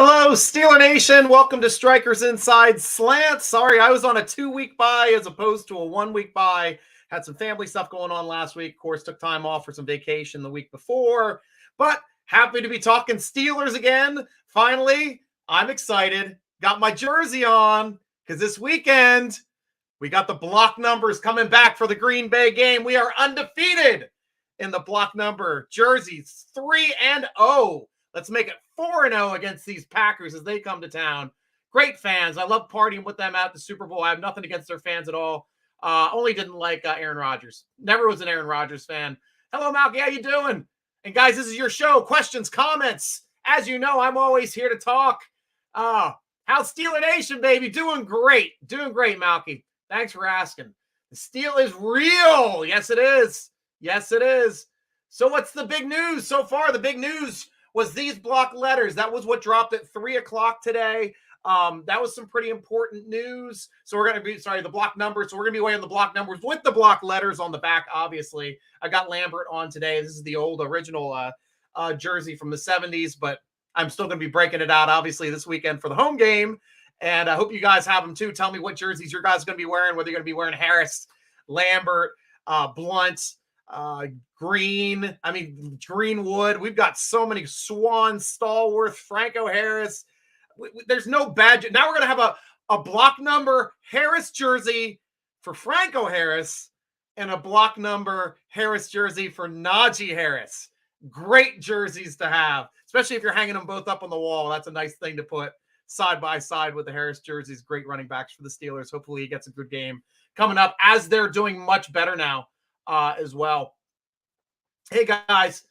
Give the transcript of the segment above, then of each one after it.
Hello, Steeler Nation. Welcome to Strikers Inside Slant. Sorry, I was on a 2-week bye as opposed to a 1-week bye. Had some family stuff going on last week. Of course, took time off for some vacation the week before. But happy to be talking Steelers again. Finally, I'm excited. Got my jersey on because this weekend we got the block numbers coming back for the Green Bay game. We are undefeated in the block number jerseys 3-0. Let's make it 4-0 against these Packers as they come to town. Great fans. I love partying with them at the Super Bowl. I have nothing against their fans at all. Only didn't like Aaron Rodgers. Never was an Aaron Rodgers fan. Hello, Malky. How you doing? And guys, this is your show. Questions, comments. As you know, I'm always here to talk. How's Steeler Nation, baby? Doing great. Doing great, Malky. Thanks for asking. The Steel is real. Yes, it is. Yes, it is. So what's the big news so far? The big news was these block letters. That was what dropped at 3 o'clock today. That was some pretty important news. So we're going to be, the block numbers. So we're going to be weighing the block numbers with the block letters on the back, obviously. I got Lambert on today. This is the old original jersey from the 70s, but I'm still going to be breaking it out, obviously, this weekend for the home game. And I hope you guys have them too. Tell me what jerseys your guys are going to be wearing, whether you're going to be wearing Harris, Lambert, Blunt, Greenwood. We've got so many Swan, Stallworth, Franco Harris. There's no bad. Now we're going to have a block number Harris jersey for Franco Harris and a block number Harris jersey for Najee Harris. Great jerseys to have, especially if you're hanging them both up on the wall. That's a nice thing to put side by side with the Harris jerseys. Great running backs for the Steelers. Hopefully he gets a good game coming up as they're doing much better now as well. Hey, guys,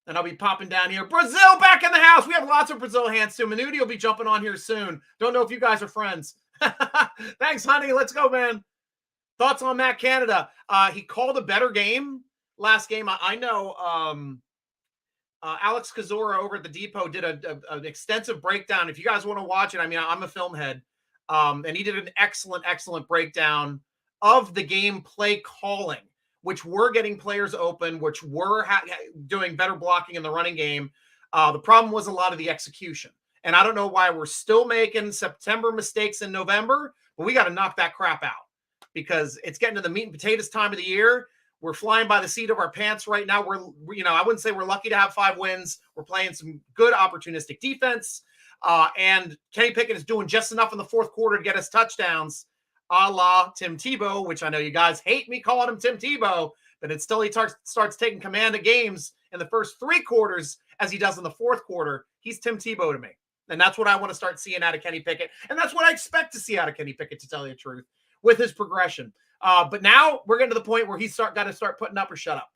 and I'll be popping down here. Brazil back in the house. We have lots of Brazil hands, too. Manuti will be jumping on here soon. Don't know if you guys are friends. Thanks, honey. Let's go, man. Thoughts on Matt Canada? He called a better game last game. I know Alex Kozora over at the Depot did an extensive breakdown. If you guys want to watch it, I mean, I'm a film head. And he did an excellent, excellent breakdown of the game play calling, which were getting players open, which were doing better blocking in the running game. The problem was a lot of the execution. And I don't know why we're still making September mistakes in November, but we got to knock that crap out because it's getting to the meat and potatoes time of the year. We're flying by the seat of our pants right now. I wouldn't say we're lucky to have 5 wins. We're playing some good opportunistic defense. And Kenny Pickett is doing just enough in the fourth quarter to get us touchdowns, a la Tim Tebow, which I know you guys hate me calling him Tim Tebow, but it's still he starts taking command of games in the first 3 quarters as he does in the fourth quarter. He's Tim Tebow to me. And that's what I want to start seeing out of Kenny Pickett. And that's what I expect to see out of Kenny Pickett, to tell you the truth, with his progression. But now we're getting to the point where he's got to start putting up or shut up.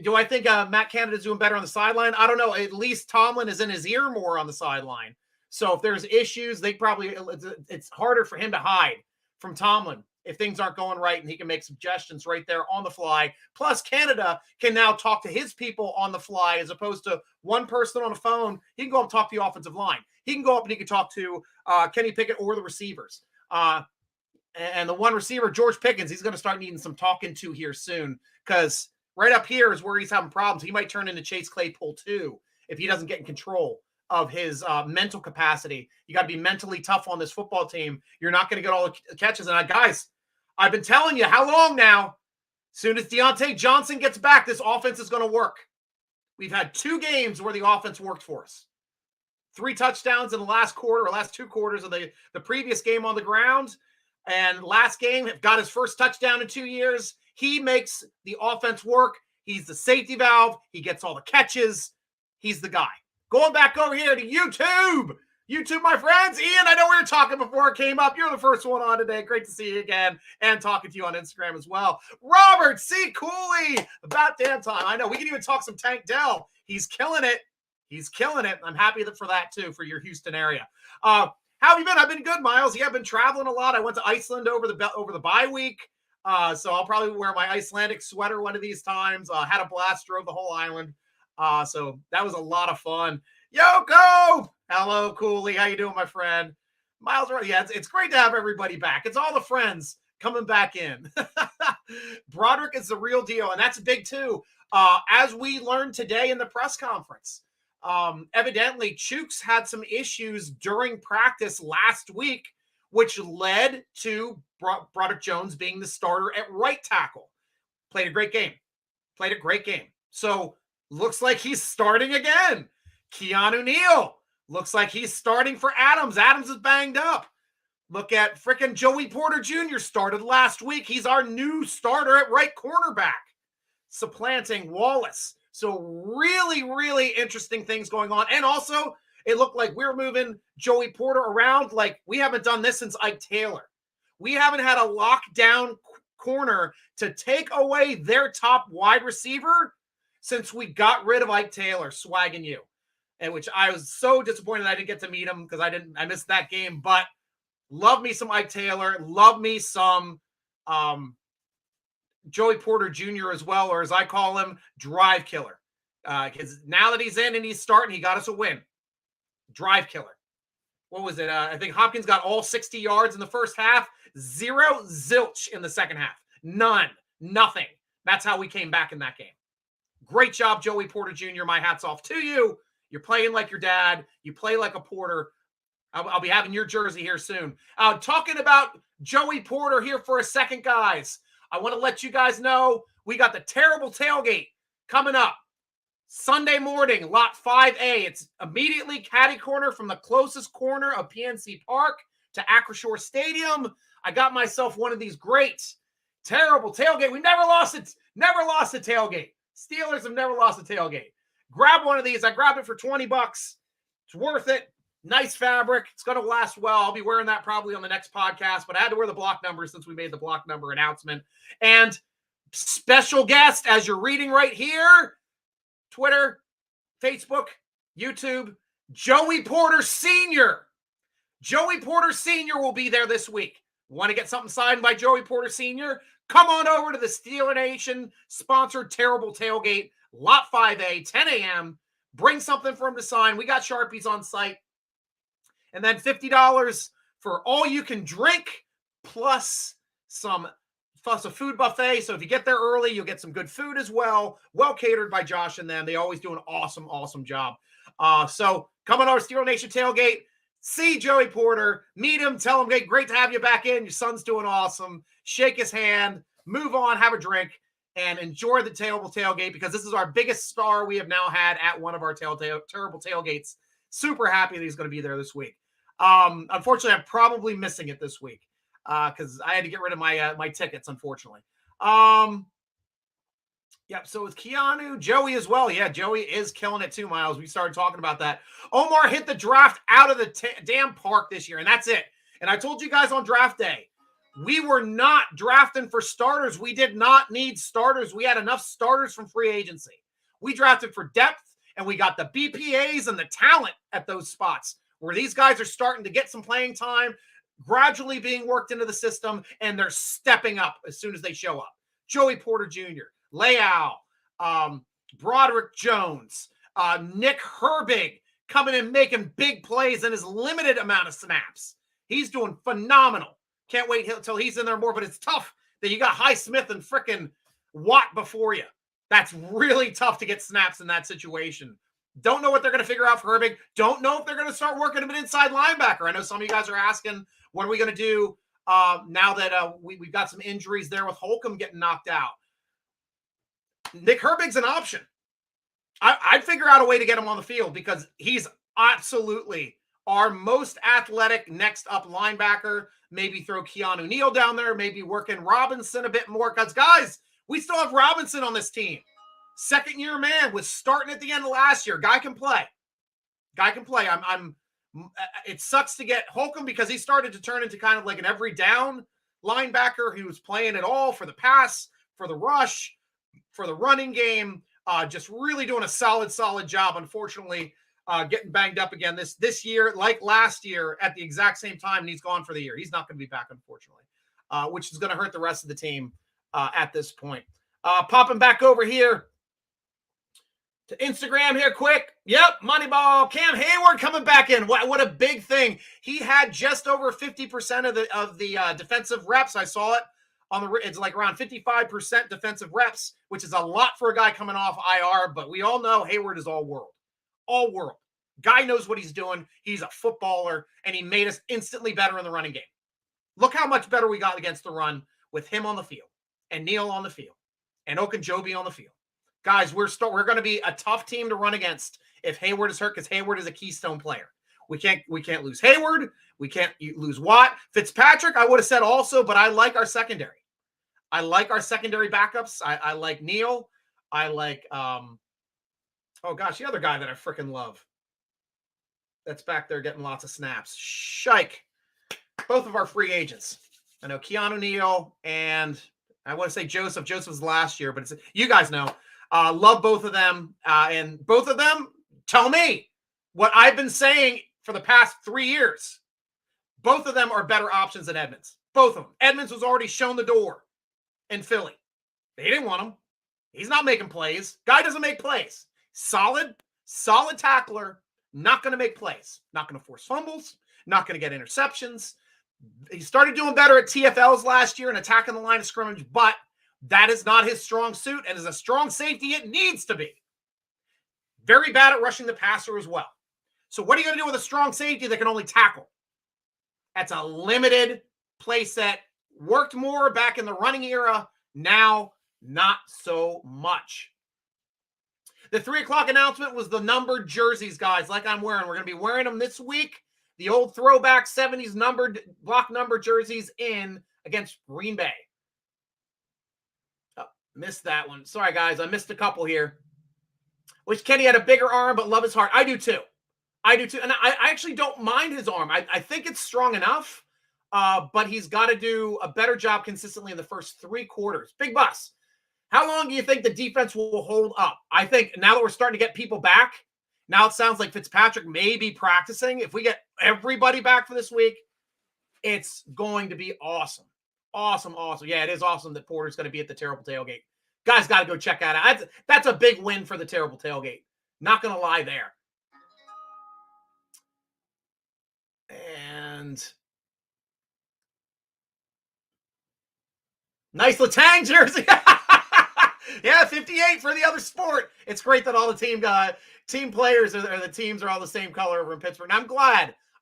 Do I think Matt Canada's doing better on the sideline? I don't know. At least Tomlin is in his ear more on the sideline. So if there's issues, it's harder for him to hide from Tomlin if things aren't going right, and he can make suggestions right there on the fly. Plus, Canada can now talk to his people on the fly as opposed to one person on a phone. He can go up and talk to the offensive line. He can go up and he can talk to Kenny Pickett or the receivers. And the one receiver, George Pickens, he's going to start needing some talking to here soon because right up here is where he's having problems. He might turn into Chase Claypool too if he doesn't get in control of his mental capacity. You got to be mentally tough on this football team. You're not going to get all the catches. And guys, I've been telling you how long now. As soon as Deontay Johnson gets back, this offense is going to work. We've had 2 games where the offense worked for us. 3 touchdowns in the last 2 quarters of the previous game on the ground. And last game, got his first touchdown in 2 years. He makes the offense work. He's the safety valve. He gets all the catches. He's the guy. Going back over here to YouTube. YouTube, my friends. Ian, I know we were talking before it came up. You're the first one on today. Great to see you again and talking to you on Instagram as well. Robert C. Cooley. About damn time. I know. We can even talk some Tank Dell. He's killing it. He's killing it. I'm happy for that, too, for your Houston area. How have you been? I've been good, Miles. Yeah, I've been traveling a lot. I went to Iceland over the bye week. So I'll probably wear my Icelandic sweater one of these times. Had a blast, drove the whole island. So that was a lot of fun. Yoko! Hello, Cooley. How you doing, my friend? Miles, yeah, it's great to have everybody back. It's all the friends coming back in. Broderick is the real deal, and that's big too. As we learned today in the press conference, Evidently, Chooks had some issues during practice last week, which led to Broderick Jones being the starter at right tackle. Played a great game. Played a great game. So looks like he's starting again. Keanu Neal looks like he's starting for Adams. Adams is banged up. Look at freaking Joey Porter Jr. started last week. He's our new starter at right cornerback, supplanting Wallace. So really, really interesting things going on. And also, it looked like we're moving Joey Porter around like we haven't done this since Ike Taylor. We haven't had a lockdown corner to take away their top wide receiver since we got rid of Ike Taylor, swagging you. And which I was so disappointed I didn't get to meet him because I missed that game. But love me some Ike Taylor. Love me some Joey Porter Jr. as well, or as I call him, drive killer. Because now that he's in and he's starting, he got us a win. Drive killer. What was it? I think Hopkins got all 60 yards in the first half. 0 zilch in the second half. None. Nothing. That's how we came back in that game. Great job, Joey Porter Jr. My hat's off to you. You're playing like your dad. You play like a Porter. I'll be having your jersey here soon. Talking about Joey Porter here for a second, guys. I want to let you guys know we got the terrible tailgate coming up Sunday morning, lot 5A. It's immediately catty corner from the closest corner of PNC Park to Acrisure Stadium. I got myself one of these great, terrible tailgate. We never lost it. Never lost a tailgate. Steelers have never lost a tailgate. Grab one of these. I grabbed it for $20. It's worth it. Nice fabric. It's going to last well. I'll be wearing that probably on the next podcast, but I had to wear the block number since we made the block number announcement. And special guest, as you're reading right here, Twitter, Facebook, YouTube, Joey Porter Sr. Joey Porter Sr. will be there this week. Want to get something signed by Joey Porter Sr.? Come on over to the Steeler Nation sponsored Terrible Tailgate, Lot 5A, 10 a.m. Bring something for him to sign. We got Sharpies on site. And then $50 for all you can drink, plus a food buffet. So if you get there early, you'll get some good food as well. Well catered by Josh and them. They always do an awesome, awesome job. So come on over to Steeler Nation Tailgate. See Joey Porter. Meet him. Tell him, hey, great to have you back in. Your son's doing awesome. Shake his hand. Move on. Have a drink. And enjoy the Terrible Tailgate because this is our biggest star we have now had at one of our Terrible Tailgates. Super happy that he's going to be there this week. Unfortunately, I'm probably missing it this week because I had to get rid of my tickets, unfortunately. Yep, so with Keanu, Joey as well. Yeah, Joey is killing it too, Miles. We started talking about that. Omar hit the draft out of the damn park this year, and that's it. And I told you guys on draft day, we were not drafting for starters. We did not need starters. We had enough starters from free agency. We drafted for depth, and we got the BPAs and the talent at those spots where these guys are starting to get some playing time, gradually being worked into the system, and they're stepping up as soon as they show up. Joey Porter Jr., Leal, Broderick Jones, Nick Herbig coming and making big plays in his limited amount of snaps. He's doing phenomenal. Can't wait until he's in there more, but it's tough that you got Highsmith and frickin' Watt before you. That's really tough to get snaps in that situation. Don't know what they're going to figure out for Herbig. Don't know if they're going to start working him an inside linebacker. I know some of you guys are asking, what are we going to do now that we've got some injuries there with Holcomb getting knocked out? Nick Herbig's an option. I'd figure out a way to get him on the field because he's absolutely our most athletic next up linebacker. Maybe throw Keanu Neal down there. Maybe working Robinson a bit more. Because, guys, we still have Robinson on this team. Second-year man was starting at the end of last year. Guy can play. It sucks to get Holcomb because he started to turn into kind of like an every down linebacker who was playing it all for the pass, for the rush, for the running game. Just really doing a solid job. Unfortunately, getting banged up again this year, like last year at the exact same time, and he's gone for the year. He's not going to be back, unfortunately, which is going to hurt the rest of the team at this point. Popping back over here to Instagram here quick. Yep, Moneyball. Cam Hayward coming back in. What a big thing. He had just over 50% of the defensive reps. I saw it on it's like around 55% defensive reps, which is a lot for a guy coming off IR, but we all know Hayward is all world. all world. Guy knows what he's doing. He's a footballer, and he made us instantly better in the running game. Look how much better we got against the run with him on the field and Neal on the field and Okunjobi on the field. Guys, we're going to be a tough team to run against if Hayward is hurt, because Hayward is a keystone player. We can't lose Hayward. We can't lose Watt. Fitzpatrick, I would have said also, but I like our secondary. I like our secondary backups. I like Neal. I like, oh gosh, the other guy that I freaking love that's back there getting lots of snaps. Shike. Both of our free agents. I know Keanu Neal and I want to say Joseph. Joseph's last year, but it's, you guys know. Love both of them. And both of them tell me what I've been saying for the past 3 years. Both of them are better options than Edmonds. Both of them. Edmonds was already shown the door in Philly. They didn't want him. He's not making plays. Guy doesn't make plays. Solid tackler. Not going to make plays. Not going to force fumbles. Not going to get interceptions. He started doing better at TFLs last year and attacking the line of scrimmage, but that is not his strong suit, and as a strong safety, it needs to be. Very bad at rushing the passer as well. So what are you going to do with a strong safety that can only tackle? That's a limited play set. Worked more back in the running era. Now, not so much. The 3 o'clock announcement was the numbered jerseys, guys, like I'm wearing. We're going to be wearing them this week. The old throwback 70s block number jerseys in against Green Bay. Oh, missed that one. Sorry, guys. I missed a couple here. Wish Kenny had a bigger arm, but love his heart. I do too. And I actually don't mind his arm. I think it's strong enough, but he's got to do a better job consistently in the first 3 quarters. Big Bus. How long do you think the defense will hold up? I think now that we're starting to get people back, now it sounds like Fitzpatrick may be practicing. If we get everybody back for this week, it's going to be awesome. Awesome. Yeah, it is awesome that Porter's going to be at the Terrible Tailgate. Guys got to go check that out. That's a big win for the Terrible Tailgate. Not going to lie there. And nice Letang jersey. Yeah, 58 for the other sport. It's great that all the team players or the teams are all the same color over in Pittsburgh. And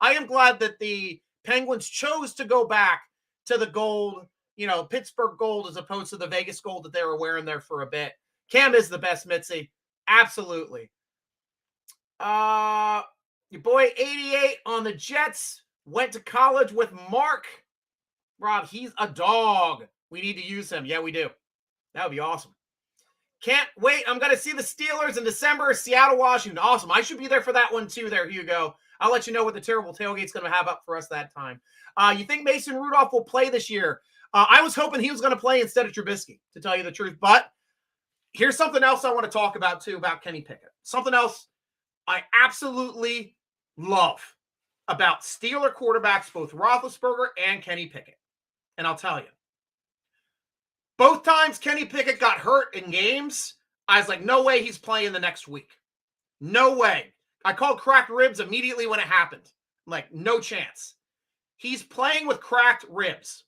I am glad that the Penguins chose to go back to the gold, Pittsburgh gold, as opposed to the Vegas gold that they were wearing there for a bit. Cam is the best, Mitzi. Absolutely. Your boy 88 on the Jets went to college with Mark. Rob, he's a dog. We need to use him. Yeah, we do. That would be awesome. Can't wait. I'm going to see the Steelers in December, Seattle, Washington. Awesome. I should be there for that one too there, Hugo. I'll let you know what the Terrible Tailgate's going to have up for us that time. You think Mason Rudolph will play this year? I was hoping he was going to play instead of Trubisky, to tell you the truth. But here's something else I want to talk about too about Kenny Pickett. Something else I absolutely love about Steeler quarterbacks, both Roethlisberger and Kenny Pickett. And I'll tell you. Both times Kenny Pickett got hurt in games, I was like, no way he's playing the next week. No way. I called cracked ribs immediately when it happened. I'm like, no chance. He's playing with cracked ribs.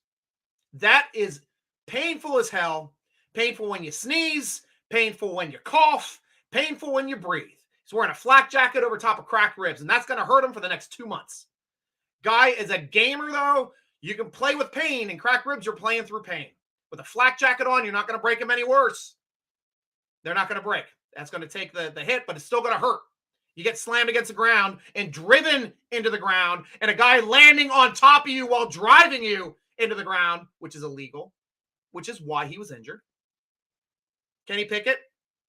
That is painful as hell. Painful when you sneeze. Painful when you cough. Painful when you breathe. He's wearing a flak jacket over top of cracked ribs, and that's going to hurt him for the next 2 months. Guy is a gamer, though. You can play with pain, and cracked ribs, you're playing through pain. With a flak jacket on, you're not going to break them any worse. They're not going to break. That's going to take the hit, but it's still going to hurt. You get slammed against the ground and driven into the ground, and a guy landing on top of you while driving you into the ground, which is illegal, which is why he was injured. Kenny Pickett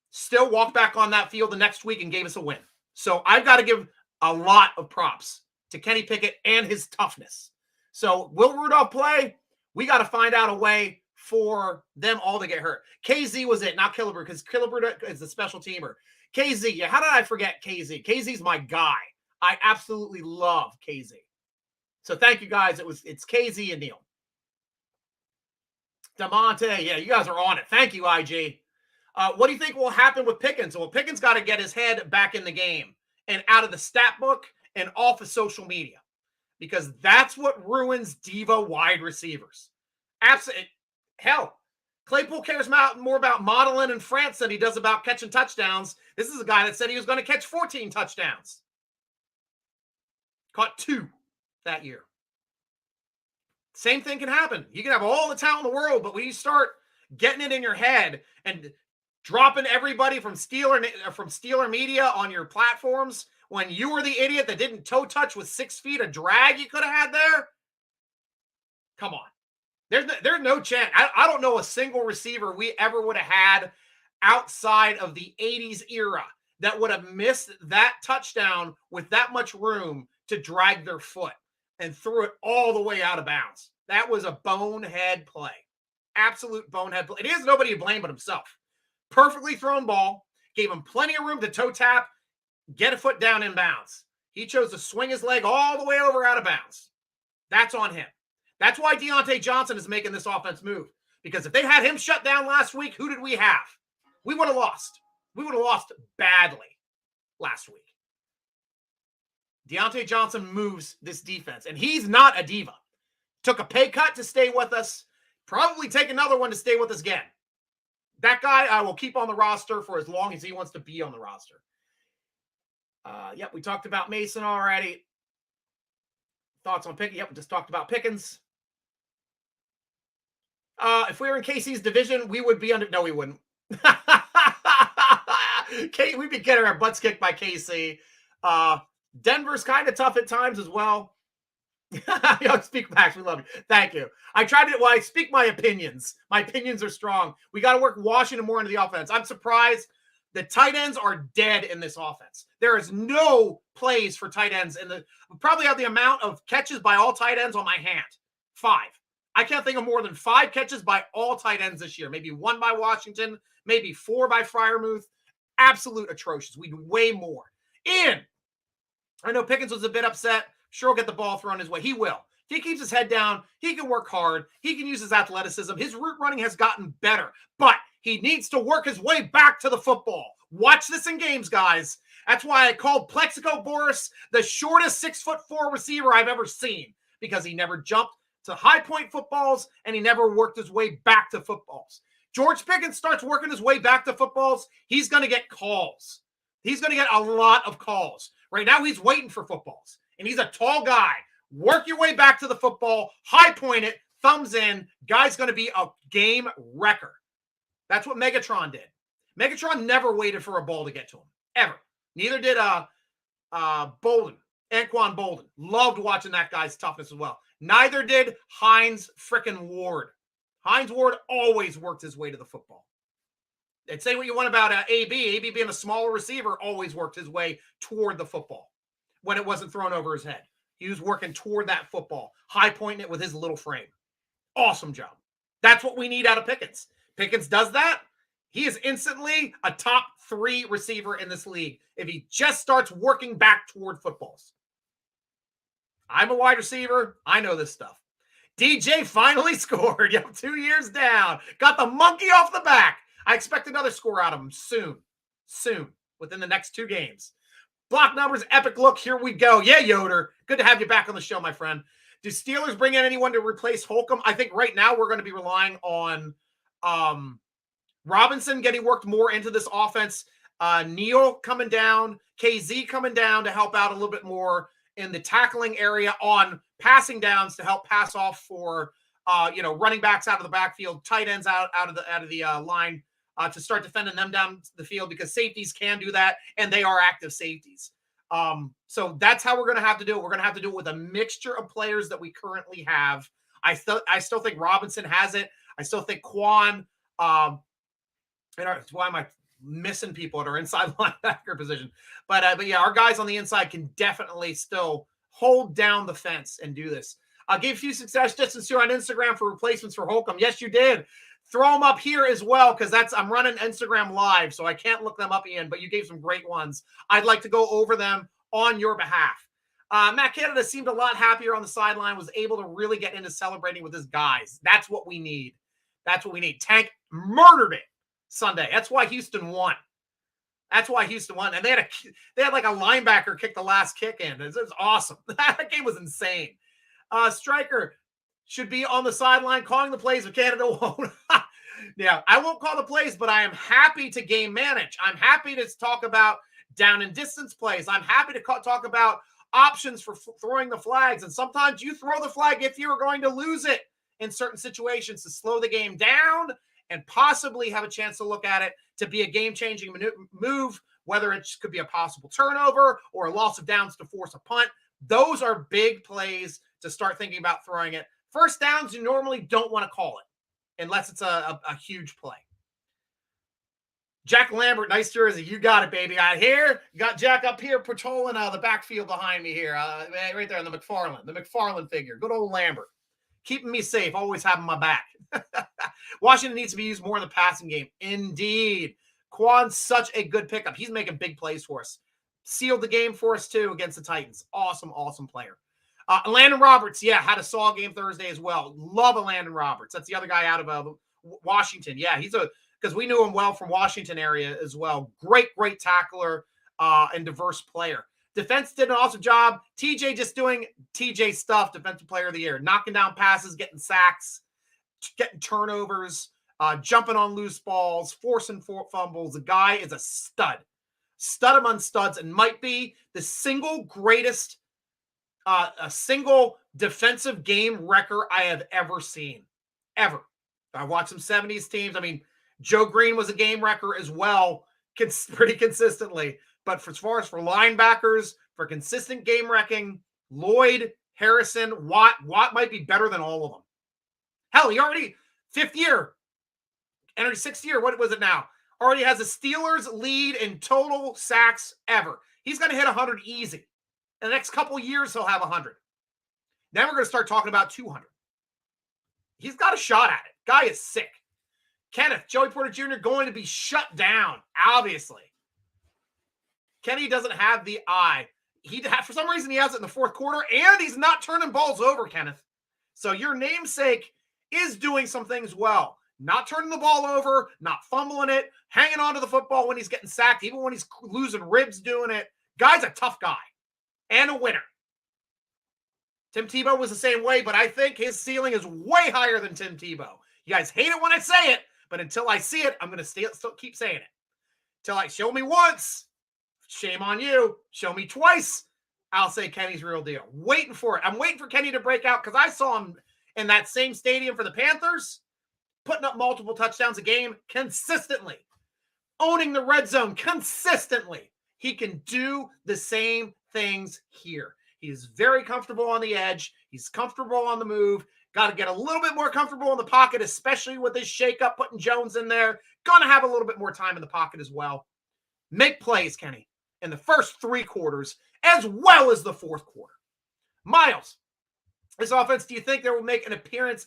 still walked back on that field the next week and gave us a win. So I've got to give a lot of props to Kenny Pickett and his toughness. So will Rudolph play? We got to find out a way for them all to get hurt. KZ was it, not Killebrew, because Killebrew is the special teamer. KZ, how did I forget KZ? KZ's my guy. I absolutely love KZ. So thank you guys. It's KZ and Neal. DeMonte, yeah, you guys are on it. Thank you, IG. What do you think will happen with Pickens? Well, Pickens got to get his head back in the game and out of the stat book and off of social media, because that's what ruins diva wide receivers. Absolutely. Hell, Claypool cares more about modeling in France than he does about catching touchdowns. This is a guy that said he was going to catch 14 touchdowns. Caught 2 that year. Same thing can happen. You can have all the talent in the world, but when you start getting it in your head and dropping everybody from Steeler media on your platforms when you were the idiot that didn't toe touch with 6 feet of drag you could have had there, come on. There's no chance. I don't know a single receiver we ever would have had outside of the 80s era that would have missed that touchdown with that much room to drag their foot and threw it all the way out of bounds. That was a bonehead play. Absolute bonehead play. It is nobody to blame but himself. Perfectly thrown ball. Gave him plenty of room to toe tap, get a foot down in bounds. He chose to swing his leg all the way over out of bounds. That's on him. That's why Deontay Johnson is making this offense move. Because if they had him shut down last week, who did we have? We would have lost. We would have lost badly last week. Deontay Johnson moves this defense, and he's not a diva. Took a pay cut to stay with us. Probably take another one to stay with us again. That guy I will keep on the roster for as long as he wants to be on the roster. Yep, we talked about Mason already. Thoughts on Pickens? Yep, we just talked about Pickens. If we were in KC's division, we would be under. No, we wouldn't. We'd be getting our butts kicked by KC. Denver's kind of tough at times as well. Yo, speak Max, we love you. Thank you. I speak my opinions. My opinions are strong. We got to work Washington more into the offense. I'm surprised the tight ends are dead in this offense. There is no plays for tight ends. Probably have the amount of catches by all tight ends on my hand. 5. I can't think of more than 5 catches by all tight ends this year. Maybe 1 by Washington, maybe 4 by Freiermuth. Absolute atrocious. We do way more. I know Pickens was a bit upset. Sure, he'll get the ball thrown his way. He will. If he keeps his head down, he can work hard. He can use his athleticism. His route running has gotten better, but he needs to work his way back to the football. Watch this in games, guys. That's why I called Plexico Boris the shortest 6'4" receiver I've ever seen, because he never jumped to high point footballs and he never worked his way back to footballs. George Pickens starts working his way back to footballs, he's going to get calls. He's going to get a lot of calls. Right now, he's waiting for footballs. And he's a tall guy. Work your way back to the football, high point it, thumbs in. Guy's going to be a game wrecker. That's what Megatron did. Megatron never waited for a ball to get to him, ever. Neither did Bolden, Anquan Bolden. Loved watching that guy's toughness as well. Neither did Hines frickin' Ward. Hines Ward always worked his way to the football. And say what you want about AB. AB being a smaller receiver always worked his way toward the football when it wasn't thrown over his head. He was working toward that football, high pointing it with his little frame. Awesome job. That's what we need out of Pickens. Pickens does that. He is instantly a top 3 receiver in this league if he just starts working back toward footballs. I'm a wide receiver. I know this stuff. DJ finally scored. Yep, 2 years down. Got the monkey off the back. I expect another score out of him soon, within the next 2 games. Block numbers, epic look. Here we go. Yeah, Yoder. Good to have you back on the show, my friend. Do Steelers bring in anyone to replace Holcomb? I think right now we're going to be relying on Robinson getting worked more into this offense. Neal coming down, KZ coming down to help out a little bit more in the tackling area on passing downs to help pass off for running backs out of the backfield, tight ends out of the line. To start defending them down the field, because safeties can do that, and they are active safeties. So that's how we're going to have to do it. We're going to have to do it with a mixture of players that we currently have. I still think Robinson has it. I still think Quan. Why am I missing people at our inside linebacker position? But yeah, our guys on the inside can definitely still hold down the fence and do this. I gave a few suggestions here on Instagram for replacements for Holcomb. Yes, you did. Throw them up here as well, because I'm running Instagram live, so I can't look them up, Ian, but you gave some great ones. I'd like to go over them on your behalf. Matt Canada seemed a lot happier on the sideline, was able to really get into celebrating with his guys. That's what we need. Tank murdered it Sunday. That's why Houston won. And they had like a linebacker kick the last kick in. It was awesome. That game was insane. Stryker should be on the sideline calling the plays if Canada won't. Yeah, I won't call the plays, but I am happy to game manage. I'm happy to talk about down and distance plays. I'm happy to talk about options for throwing the flags. And sometimes you throw the flag if you're going to lose it in certain situations to slow the game down and possibly have a chance to look at it to be a game-changing move, whether it could be a possible turnover or a loss of downs to force a punt. Those are big plays to start thinking about throwing it. First downs, you normally don't want to call it unless it's a huge play. Jack Lambert, nice jersey. You got it, baby. Out here, you got Jack up here patrolling the backfield behind me here, right there in the McFarland figure. Good old Lambert. Keeping me safe, always having my back. Washington needs to be used more in the passing game. Indeed. Quan's such a good pickup. He's making big plays for us. Sealed the game for us, too, against the Titans. Awesome, awesome player. Landon Roberts, yeah, had a Saw game Thursday as well. Love a Landon Roberts. That's the other guy out of Washington. Yeah, because we knew him well from Washington area as well. Great tackler and diverse player. Defense did an awesome job. TJ just doing TJ stuff, defensive player of the year. Knocking down passes, getting sacks, getting turnovers, jumping on loose balls, forcing fumbles. The guy is a stud. Stud among studs and might be the single greatest a single defensive game wrecker I have ever seen. Ever. I watched some 70s teams. I mean, Joe Green was a game wrecker as well, pretty consistently. But as far as for linebackers, for consistent game wrecking, Lloyd, Harrison, Watt might be better than all of them. Hell, he already, 5th year, entered 6th year. What was it now? Already has the Steelers lead in total sacks ever. He's going to hit 100 easy. In the next couple years, he'll have 100. Then we're going to start talking about 200. He's got a shot at it. Guy is sick. Kenneth, Joey Porter Jr. going to be shut down, obviously. Kenny doesn't have the eye. For some reason, he has it in the 4th quarter, and he's not turning balls over, Kenneth. So your namesake is doing some things well. Not turning the ball over, not fumbling it, hanging on to the football when he's getting sacked, even when he's losing ribs doing it. Guy's a tough guy and a winner. Tim Tebow was the same way, but I think his ceiling is way higher than Tim Tebow. You guys hate it when I say it, but until I see it, I'm going to still keep saying it. Until I show me once, shame on you. Show me twice, I'll say Kenny's real deal. Waiting for it. I'm waiting for Kenny to break out because I saw him in that same stadium for the Panthers, putting up multiple touchdowns a game consistently, owning the red zone consistently. He can do the same things here. He's very comfortable on the edge. He's comfortable on the move. Got to get a little bit more comfortable in the pocket, especially with this shakeup, putting Jones in there. Going to have a little bit more time in the pocket as well. Make plays, Kenny, in the first 3 quarters, as well as the 4th quarter. Miles, this offense, do you think there will make an appearance?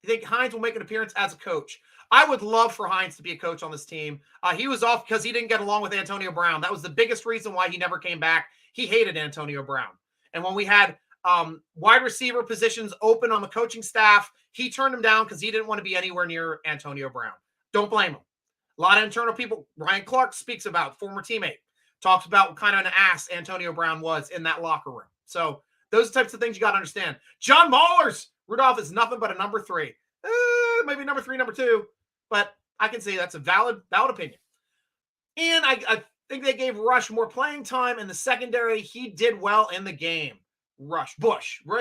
Do you think Hines will make an appearance as a coach? I would love for Hines to be a coach on this team. He was off because he didn't get along with Antonio Brown. That was the biggest reason why he never came back. He hated Antonio Brown. And when we had wide receiver positions open on the coaching staff, he turned them down because he didn't want to be anywhere near Antonio Brown. Don't blame him. A lot of internal people, Ryan Clark speaks about, former teammate, talks about what kind of an ass Antonio Brown was in that locker room. So those types of things you got to understand. John Maulers, Rudolph is nothing but a number 3. Maybe number 3, number 2, but I can say that's a valid opinion. And I think they gave Rush more playing time in the secondary. He did well in the game. Rush. I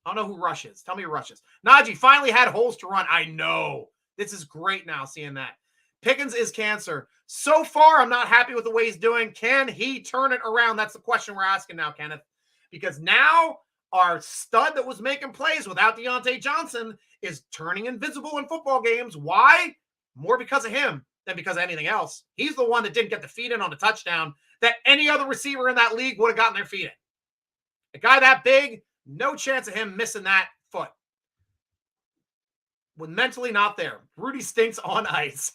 don't know who Rush is. Tell me who Rush is. Najee finally had holes to run. I know. This is great now seeing that. Pickens is cancer. So far, I'm not happy with the way he's doing. Can he turn it around? That's the question we're asking now, Kenneth. Because now our stud that was making plays without Deontay Johnson is turning invisible in football games. Why? More because of him than because of anything else. He's the one that didn't get the feet in on the touchdown that any other receiver in that league would have gotten their feet in. A guy that big, no chance of him missing that foot. When mentally not there. Rudy stinks on ice.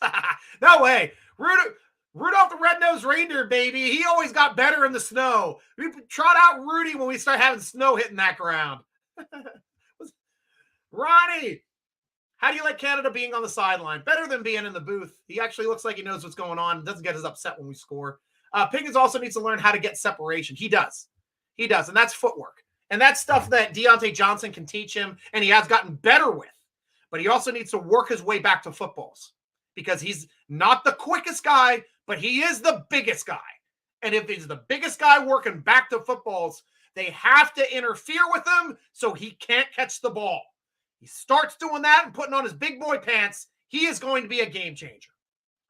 No way. Rudolph the Red-Nosed Reindeer, baby. He always got better in the snow. We trot out Rudy when we start having snow hitting that ground. Ronnie, how do you like Canada being on the sideline? Better than being in the booth. He actually looks like he knows what's going on. Doesn't get as upset when we score. Pickens also needs to learn how to get separation. He does. And that's footwork. And that's stuff that Deontay Johnson can teach him, and he has gotten better with. but he also needs to work his way back to footballs because he's not the quickest guy, but he is the biggest guy. And if he's the biggest guy working back to footballs, they have to interfere with him so he can't catch the ball. He starts doing that and putting on his big boy pants. He is going to be a game changer.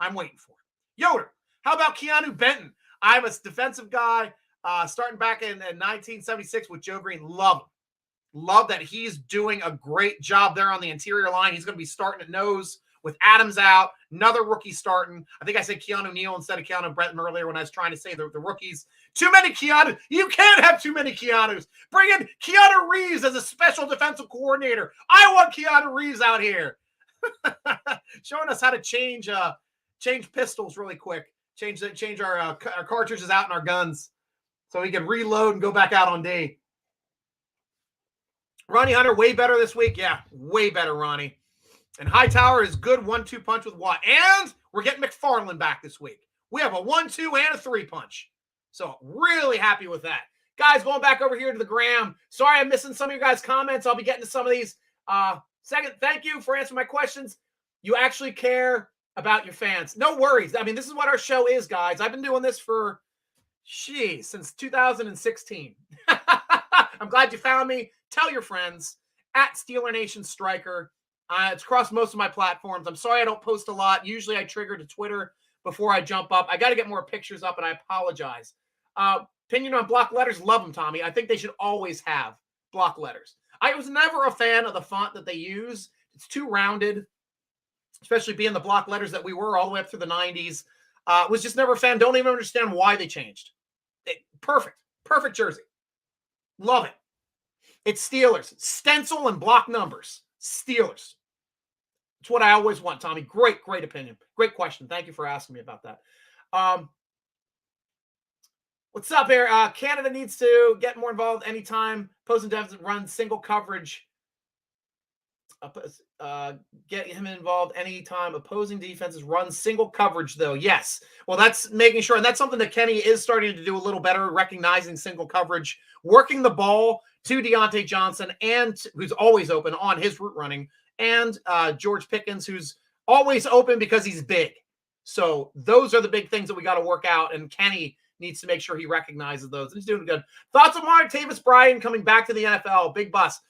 I'm waiting for it. Yoder, how about Keanu Benton? I'm a defensive guy starting back in 1976 with Joe Green. Love him. Love that he's doing a great job there on the interior line. He's going to be starting at nose with Adams out. Another rookie starting. I think I said Keanu Neal instead of Keanu Brenton earlier when I was trying to say the rookies. Too many Keanu. You can't have too many Keanus. Bring in Keanu Reeves as a special defensive coordinator. I want Keanu Reeves out here. Showing us how to change pistols really quick. Change our cartridges out in our guns so we can reload and go back out on D. Ronnie Hunter, way better this week. Yeah, way better, Ronnie. And Hightower is good 1-2 punch with Watt. And we're getting McFarland back this week. We have a 1-2 and a 3 punch. So really happy with that. Guys, going back over here to the gram. Sorry I'm missing some of your guys' comments. I'll be getting to some of these. Second, thank you for answering my questions. You actually care about your fans. No worries. I mean, this is what our show is, guys. I've been doing this for, since 2016. I'm glad you found me. Tell your friends at Steeler Nation Striker. It's across most of my platforms. I'm sorry I don't post a lot. Usually I trigger to Twitter before I jump up. I got to get more pictures up, and I apologize. Opinion on block letters, love them, Tommy. I think they should always have block letters. I was never a fan of the font that they use. It's too rounded, especially being the block letters that we were all the way up through the 90s. Was just never a fan. Don't even understand why they changed. Perfect jersey. Love it. It's Steelers. Stencil and block numbers. Steelers. It's what I always want, Tommy. Great opinion. Great question. Thank you for asking me about that. What's up here? Canada needs to get more involved anytime opposing devs run single coverage. Get him involved anytime opposing defenses run single coverage, though. Yes. Well, that's making sure. And that's something that Kenny is starting to do a little better, recognizing single coverage, working the ball to Deontay Johnson, and who's always open on his route running, and George Pickens, who's always open because he's big. So those are the big things that we got to work out, and Kenny needs to make sure he recognizes those. And he's doing good. Thoughts on Martavis Bryant coming back to the NFL? Big bust.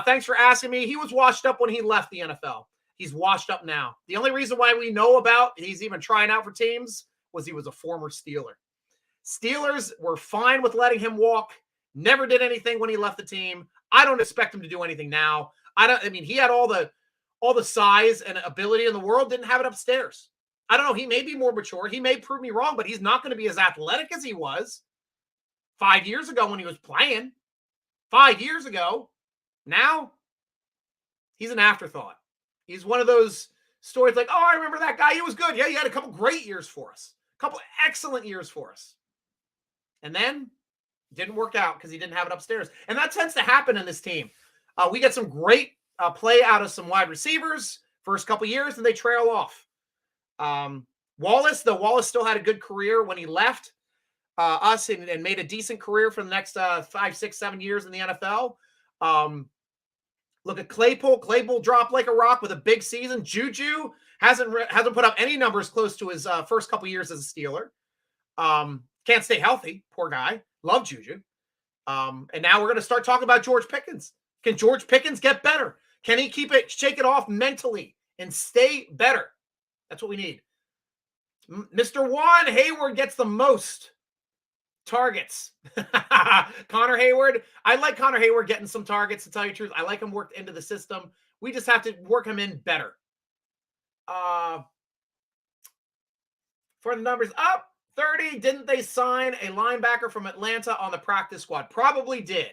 Thanks for asking me. He was washed up when he left the NFL. He's washed up now. The only reason why we know about he's even trying out for teams was he was a former Steeler. Steelers were fine with letting him walk. Never did anything when he left the team. I don't expect him to do anything now. I mean, he had all the size and ability in the world, didn't have it upstairs. I don't know. He may be more mature. He may prove me wrong, but he's not going to be as athletic as he was 5 years ago when he was playing. 5 years ago. Now, he's an afterthought. He's one of those stories like, oh, I remember that guy. He was good. Yeah, he had a couple great years for us. A couple excellent years for us. And then didn't work out because he didn't have it upstairs. And that tends to happen in this team. We get some great play out of some wide receivers first couple years, and they trail off. Wallace still had a good career when he left us and made a decent career for the next 5, 6, 7 years in the NFL. Look at Claypool. Claypool dropped like a rock with a big season. Juju hasn't put up any numbers close to his first couple years as a Steeler. Can't stay healthy. Poor guy. Love Juju. And now we're going to start talking about George Pickens. Can George Pickens get better? Can he shake it off mentally and stay better? That's what we need. Mr. Juan Hayward gets the most targets. Connor Hayward. I like Connor Hayward getting some targets, to tell you the truth. I like him worked into the system. We just have to work him in better. For the numbers up 30, didn't they sign a linebacker from Atlanta on the practice squad? Probably did.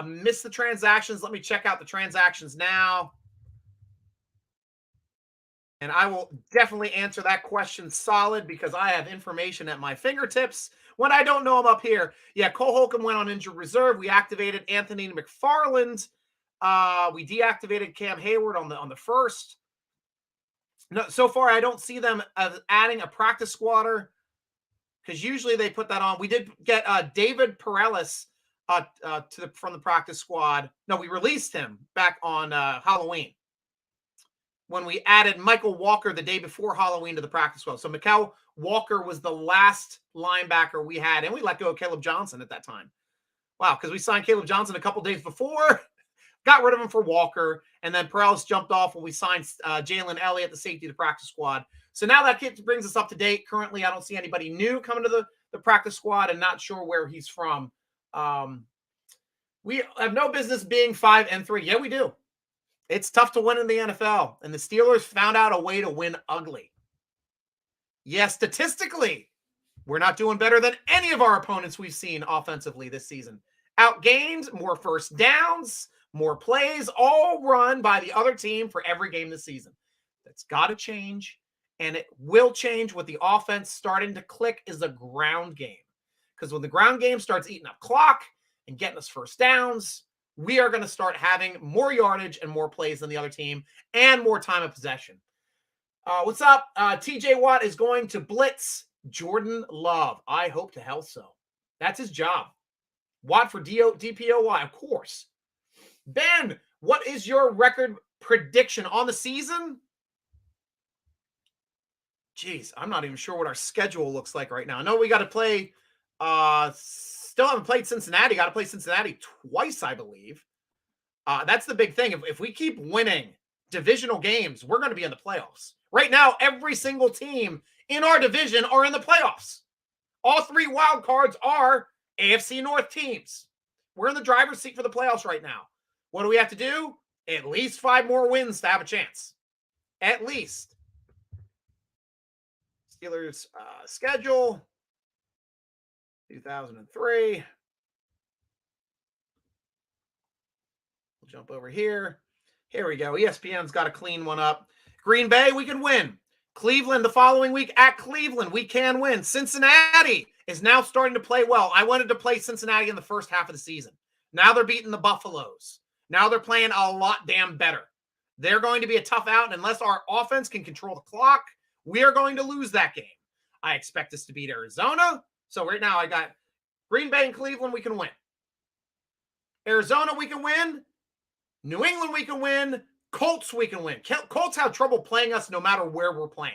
Missed the transactions. Let me check out the transactions now. And I will definitely answer that question solid because I have information at my fingertips when I don't know them up here. Yeah, Cole Holcomb went on injured reserve. We activated Anthony McFarland. We deactivated Cam Hayward on the first. No, so far I don't see them adding a practice squatter because usually they put that on. We did get David Perellis from the practice squad. No, we released him back on Halloween. when we added Michael Walker the day before Halloween to the practice squad. So Mikel Walker was the last linebacker we had, and we let go of Caleb Johnson at that time. Wow, because we signed Caleb Johnson a couple days before, got rid of him for Walker, and then Perales jumped off when we signed Jalen Elliott, the safety of the practice squad. So now that kid brings us up to date. Currently, I don't see anybody new coming to the practice squad, and not sure where he's from. We have no business being 5-3. Yeah, we do. It's tough to win in the NFL, and the Steelers found out a way to win ugly. Yes, statistically, we're not doing better than any of our opponents we've seen offensively this season. Outgained, more first downs, more plays, all run by the other team for every game this season. That's got to change, and it will change with the offense starting to click is the ground game. Because when the ground game starts eating up clock and getting us first downs, we are going to start having more yardage and more plays than the other team and more time of possession. What's up? TJ Watt is going to blitz Jordan Love. I hope to hell so. That's his job. Watt for DPOY, of course. Ben, what is your record prediction on the season? Jeez, I'm not even sure what our schedule looks like right now. I know we got to play. Still haven't played Cincinnati. Got to play Cincinnati twice, I believe. That's the big thing. If we keep winning divisional games, we're going to be in the playoffs. Right now, every single team in our division are in the playoffs. All three wild cards are AFC North teams. We're in the driver's seat for the playoffs right now. What do we have to do? At least 5 more wins to have a chance. At least. Steelers schedule. 2003. We'll jump over here. Here we go. ESPN's got a clean one up. Green Bay, we can win. Cleveland the following week at Cleveland, we can win. Cincinnati is now starting to play well. I wanted to play Cincinnati in the first half of the season. Now they're beating the Buffaloes. Now they're playing a lot damn better. They're going to be a tough out, and unless our offense can control the clock, we are going to lose that game. I expect us to beat Arizona. So right now I got Green Bay and Cleveland, we can win. Arizona, we can win. New England, we can win. Colts, we can win. Colts have trouble playing us no matter where we're playing.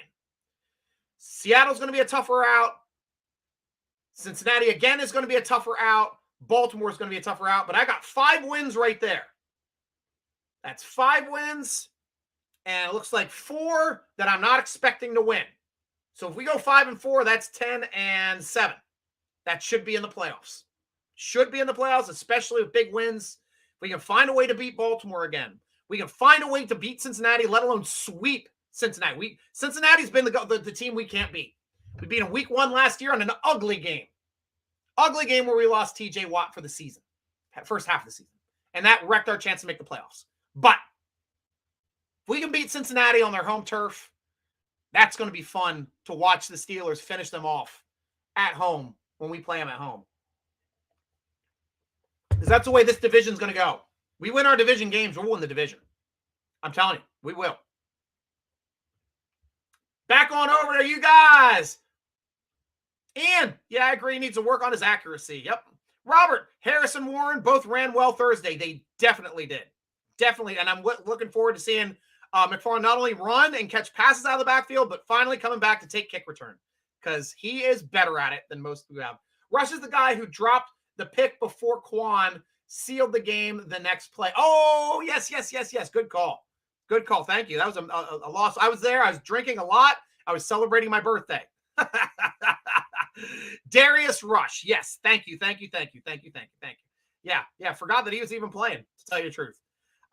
Seattle's going to be a tougher out. Cincinnati, again, is going to be a tougher out. Baltimore's going to be a tougher out. But I got 5 wins right there. That's 5 wins. And it looks like 4 that I'm not expecting to win. So if we go 5-4, that's 10-7. That should be in the playoffs. Should be in the playoffs, especially with big wins. We can find a way to beat Baltimore again. We can find a way to beat Cincinnati, let alone sweep Cincinnati. Cincinnati's been the team we can't beat. We beat them week 1 last year on an ugly game. Ugly game where we lost TJ Watt for the season. First half of the season. And that wrecked our chance to make the playoffs. But if we can beat Cincinnati on their home turf, that's going to be fun to watch the Steelers finish them off at home when we play them at home. Because that's the way this division is going to go. We win our division games, we'll win the division. I'm telling you, we will. Back on over to you guys. Ian, yeah, I agree. He needs to work on his accuracy. Yep. Robert, Harris and Warren both ran well Thursday. They definitely did. Definitely. And I'm looking forward to seeing McFarland not only run and catch passes out of the backfield, but finally coming back to take kick return because he is better at it than most who have. Rush is the guy who dropped the pick before Quan sealed the game the next play. Oh, yes. Good call. Good call. Thank you. That was a loss. I was there. I was drinking a lot. I was celebrating my birthday. Darius Rush. Yes. Thank you. Yeah. Forgot that he was even playing, to tell you the truth.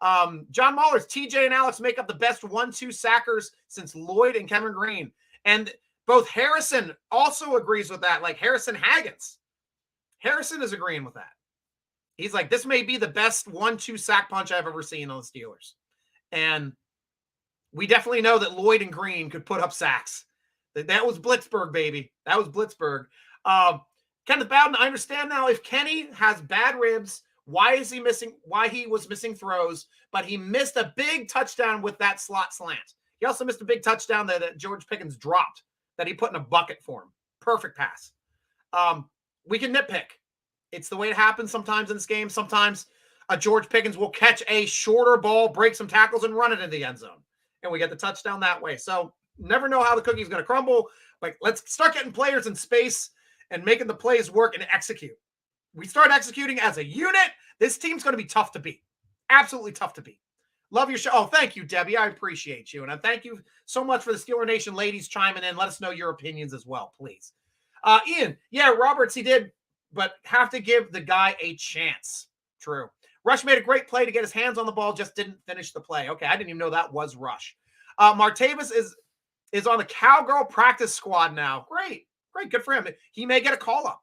John Mahler's TJ and Alex make up the best 1-2 sackers since Lloyd and Kevin Green. And both Harrison also agrees with that. Like Harrison Haggins. Harrison is agreeing with that. He's like, this may be the best 1-2 sack punch I've ever seen on the Steelers. And we definitely know that Lloyd and Green could put up sacks. That was Blitzburg, baby. That was Blitzburg. Kenneth Bowden, I understand now if Kenny has bad ribs, why he was missing throws, but he missed a big touchdown with that slot slant. He also missed a big touchdown that George Pickens dropped that he put in a bucket for him. Perfect pass. We can nitpick. It's the way it happens sometimes in this game. Sometimes George Pickens will catch a shorter ball, break some tackles, and run it in the end zone. and we get the touchdown that way. So never know how the cookie's going to crumble. Like, let's start getting players in space and making the plays work and execute. We start executing as a unit, this team's going to be tough to beat. Absolutely tough to beat. Love your show. Oh, thank you, Debbie. I appreciate you. And I thank you so much for the Steeler Nation ladies chiming in. Let us know your opinions as well, please. Ian, yeah, Roberts, he did, but have to give the guy a chance. True. Rush made a great play to get his hands on the ball, just didn't finish the play. Okay, I didn't even know that was Rush. Martavis is on the Cowgirl practice squad now. Great. Good for him. He may get a call-up.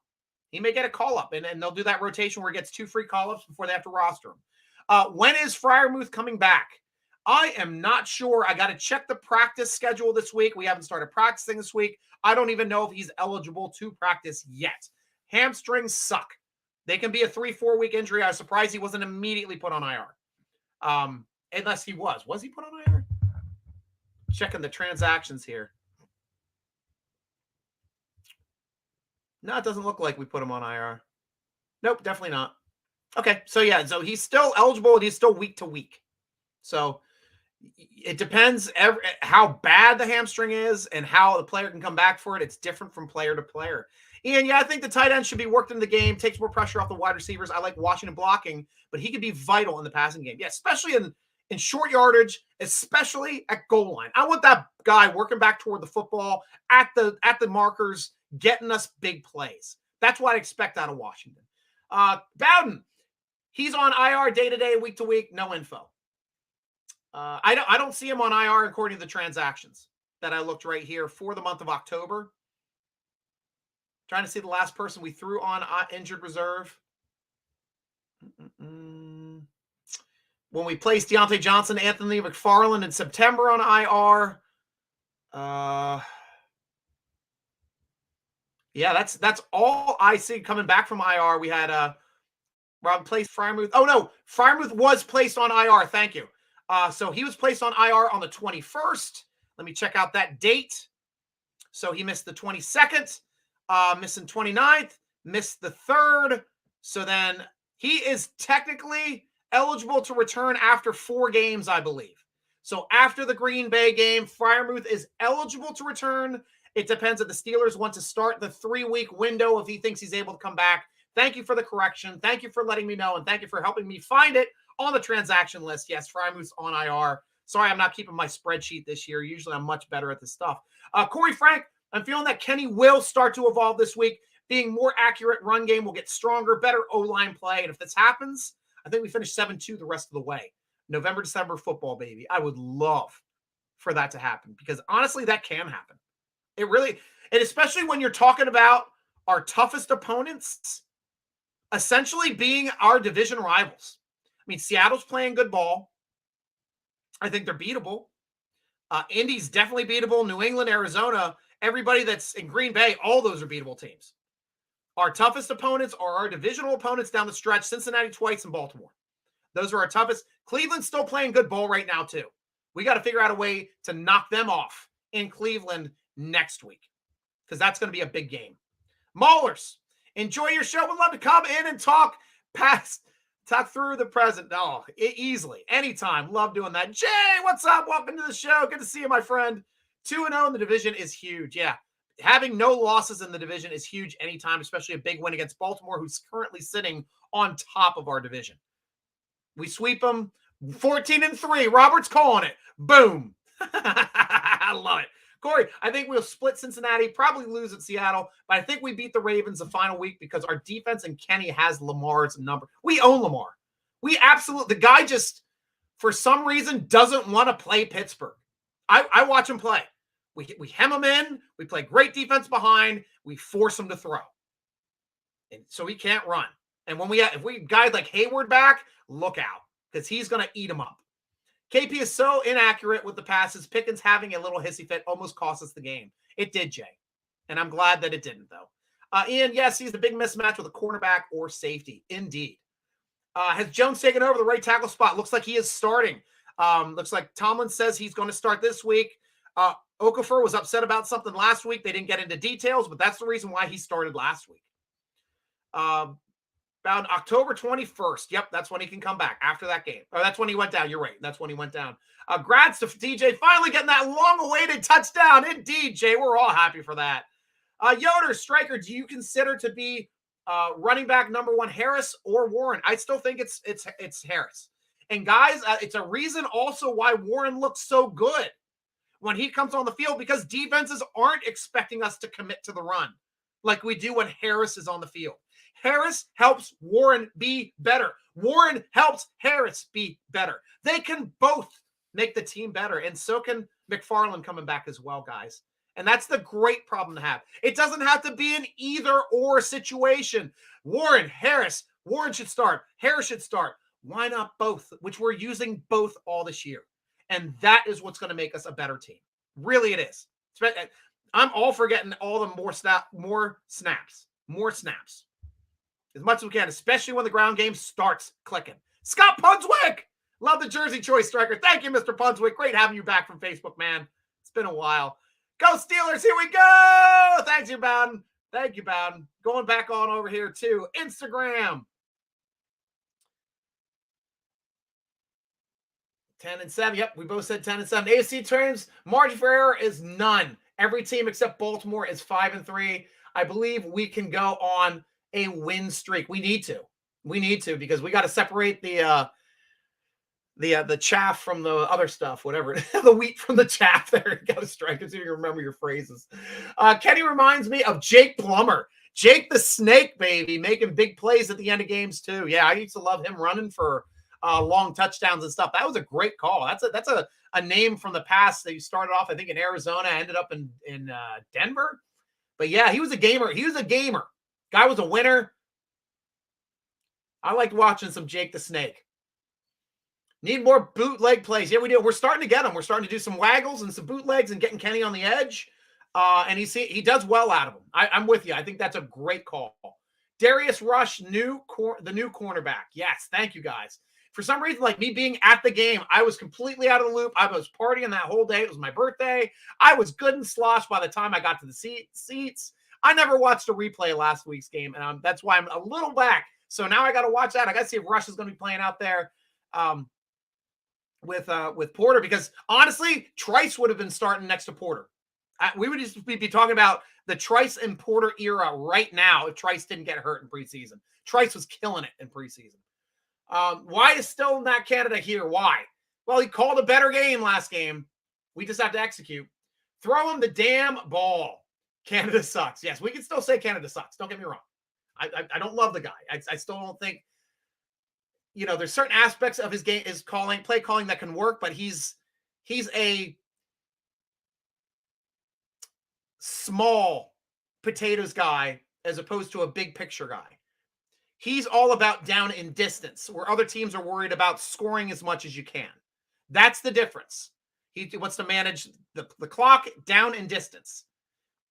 And they'll do that rotation where he gets 2 free call-ups before they have to roster him. When is Freiermuth coming back? I am not sure. I got to check the practice schedule this week. We haven't started practicing this week. I don't even know if he's eligible to practice yet. Hamstrings suck. They can be a 3-4 week injury. I was surprised he wasn't immediately put on IR. Unless he was. Was he put on IR? Checking the transactions here. No, it doesn't look like we put him on IR. Nope, definitely not. Okay, so yeah, so he's still eligible and he's still week to week. So it depends how bad the hamstring is and how the player can come back for it. It's different from player to player. Ian, yeah, I think the tight end should be worked in the game, takes more pressure off the wide receivers. I like Washington blocking, but he could be vital in the passing game. Yeah, especially in short yardage, especially at goal line. I want that guy working back toward the football at the markers, getting us big plays. That's what I expect out of Washington. Bowden, he's on IR day to day, week to week. No info. I don't see him on IR according to the transactions that I looked right here for the month of October. Trying to see the last person we threw on injured reserve. When we placed Deontay Johnson, Anthony McFarland in September on IR. Yeah, that's all I see coming back from IR. We had Rob placed Freiermuth. Oh no, Freiermuth was placed on IR. Thank you. So he was placed on IR on the 21st. Let me check out that date. So he missed the 22nd, missing 29th, missed the 3rd. So then he is technically eligible to return after 4 games, I believe. So after the Green Bay game, Freiermuth is eligible to return. It depends if the Steelers want to start the 3-week window if he thinks he's able to come back. Thank you for the correction. Thank you for letting me know, and thank you for helping me find it on the transaction list. Yes, Freiermuth's on IR. Sorry, I'm not keeping my spreadsheet this year. Usually I'm much better at this stuff. Corey Frank, I'm feeling that Kenny will start to evolve this week. Being more accurate, run game will get stronger, better O-line play. And if this happens, I think we finish 7-2 the rest of the way. November, December football, baby. I would love for that to happen because honestly, that can happen. It really, and especially when you're talking about our toughest opponents essentially being our division rivals. I mean, Seattle's playing good ball. I think they're beatable. Indy's definitely beatable. New England, Arizona, everybody that's in Green Bay, all those are beatable teams. Our toughest opponents are our divisional opponents down the stretch, Cincinnati twice and Baltimore. Those are our toughest. Cleveland's still playing good ball right now, too. We got to figure out a way to knock them off in Cleveland next week because that's going to be a big game. Maulers, enjoy your show. Would love to come in and talk through the present. Oh, easily. Anytime. Love doing that. Jay, what's up? Welcome to the show. Good to see you, my friend. 2-0 in the division is huge. Yeah. Having no losses in the division is huge anytime, especially a big win against Baltimore, who's currently sitting on top of our division. We sweep them 14-3. Robert's calling it. Boom. I love it. Corey, I think we'll split Cincinnati, probably lose at Seattle, but I think we beat the Ravens the final week because our defense and Kenny has Lamar's number. We own Lamar. We absolutely, the guy just, for some reason, doesn't want to play Pittsburgh. I watch him play. We hem him in. We play great defense behind. We force him to throw. And so he can't run. And if we guide like Hayward back, look out because he's going to eat him up. KP is so inaccurate with the passes. Pickens having a little hissy fit almost cost us the game. It did, Jay. And I'm glad that it didn't, though. Ian, yes, he's the big mismatch with a cornerback or safety. Indeed. Has Jones taken over the right tackle spot? Looks like he is starting. Looks like Tomlin says he's going to start this week. Okafor was upset about something last week. They didn't get into details, but that's the reason why he started last week. About October 21st. Yep, that's when he can come back after that game. Or that's when he went down. You're right. That's when he went down. Grats to DJ finally getting that long-awaited touchdown. Indeed, Jay. We're all happy for that. Yoder, Stryker, do you consider to be running back number one Harris or Warren? I still think it's Harris. And guys, it's a reason also why Warren looks so good when he comes on the field, because defenses aren't expecting us to commit to the run like we do when Harris is on the field. Harris helps Warren be better. Warren helps Harris be better. They can both make the team better, and so can McFarland coming back as well, guys. And that's the great problem to have. It doesn't have to be an either-or situation. Warren, Harris, Warren should start. Harris should start. Why not both? Which we're using both all this year. And that is what's going to make us a better team. Really, it is. I'm all for getting all the more snaps. As much as we can, especially when the ground game starts clicking. Scott Punswick! Love the jersey choice, Stryker. Thank you, Mr. Punswick. Great having you back from Facebook, man. It's been a while. Go Steelers, here we go! Thanks, you, Bowden. Thank you, Bowden. Going back on over here, too. Instagram. 10-7. Yep, we both said 10-7. AFC terms, margin for error is none. Every team except Baltimore is 5-3. I believe we can go on a win streak. We need to because we got to separate the chaff from the other stuff, whatever. The wheat from the chaff. There you go, Stryker, so you remember your phrases. Kenny reminds me of Jake Plummer. Jake the Snake, baby, making big plays at the end of games too. Yeah, I used to love him running for long touchdowns and stuff. That was a great call. That's a name from the past that you started off, I think, in Arizona, ended up in Denver. But yeah, he was a gamer. Guy was a winner. I liked watching some Jake the Snake. Need more bootleg plays. Yeah, we do. We're starting to get them. We're starting to do some waggles and some bootlegs and getting Kenny on the edge. And he does well out of them. I'm with you. I think that's a great call. Darius Rush, the new cornerback. Yes, thank you, guys. For some reason, like me being at the game, I was completely out of the loop. I was partying that whole day. It was my birthday. I was good and sloshed by the time I got to the seats. I never watched a replay of last week's game, and that's why I'm a little back. So now I got to watch that. I got to see if Rush is going to be playing out there with Porter, because honestly, Trice would have been starting next to Porter. We would just be talking about the Trice and Porter era right now if Trice didn't get hurt in preseason. Trice was killing it in preseason. Why is still not Canada here? Why? Well, he called a better game last game. We just have to execute. Throw him the damn ball. Canada sucks. Yes, we can still say Canada sucks. Don't get me wrong. I don't love the guy. I still don't think, there's certain aspects of his game, his play calling that can work, but he's a small potatoes guy as opposed to a big picture guy. He's all about down in distance, where other teams are worried about scoring as much as you can. That's the difference. He wants to manage the clock down in distance.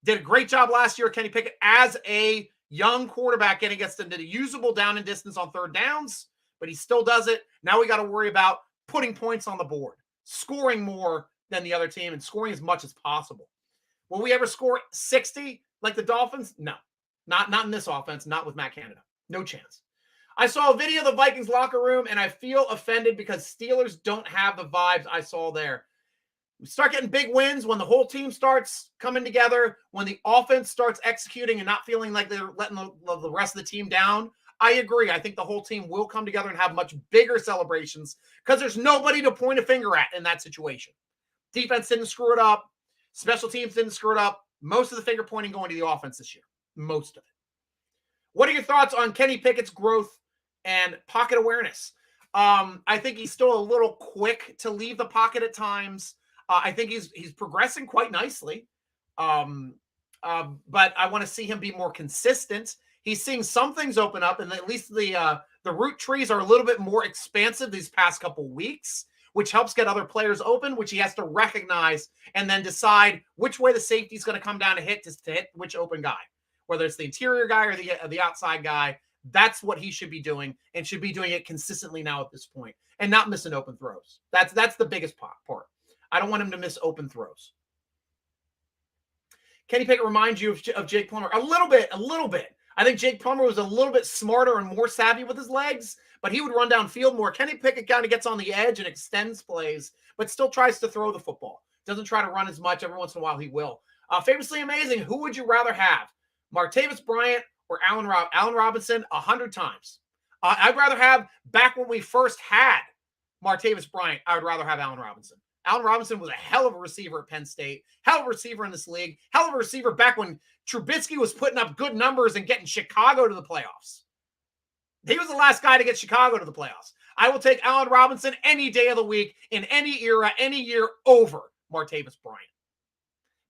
Did a great job last year, Kenny Pickett, as a young quarterback, getting us into the usable down and distance on third downs, but he still does it. Now we got to worry about putting points on the board, scoring more than the other team, and scoring as much as possible. Will we ever score 60 like the Dolphins? No, not in this offense, not with Matt Canada. No chance. I saw a video of the Vikings locker room, and I feel offended because Steelers don't have the vibes I saw there. We start getting big wins when the whole team starts coming together, when the offense starts executing and not feeling like they're letting the rest of the team down. I agree. I think the whole team will come together and have much bigger celebrations because there's nobody to point a finger at in that situation. Defense didn't screw it up. Special teams didn't screw it up. Most of the finger pointing going to the offense this year. Most of it. What are your thoughts on Kenny Pickett's growth and pocket awareness? I think he's still a little quick to leave the pocket at times. I think he's progressing quite nicely. But I want to see him be more consistent. He's seeing some things open up, and at least the root trees are a little bit more expansive these past couple weeks, which helps get other players open, which he has to recognize and then decide which way the safety is going to come down to hit which open guy, whether it's the interior guy or the outside guy. That's what he should be doing, and should be doing it consistently now at this point, and not missing open throws. That's the biggest part. I don't want him to miss open throws. Kenny Pickett reminds you of Jake Plummer a little bit. I think Jake Plummer was a little bit smarter and more savvy with his legs, but he would run downfield more. Kenny Pickett kind of gets on the edge and extends plays, but still tries to throw the football. Doesn't try to run as much. Every once in a while he will. Famously amazing, who would you rather have? Martavis Bryant or Allen Robinson? 100 times. I'd rather have, back when we first had Martavis Bryant, I would rather have Allen Robinson. Allen Robinson was a hell of a receiver at Penn State, hell of a receiver in this league, hell of a receiver back when Trubisky was putting up good numbers and getting Chicago to the playoffs. He was the last guy to get Chicago to the playoffs. I will take Allen Robinson any day of the week, in any era, any year, over Martavis Bryant.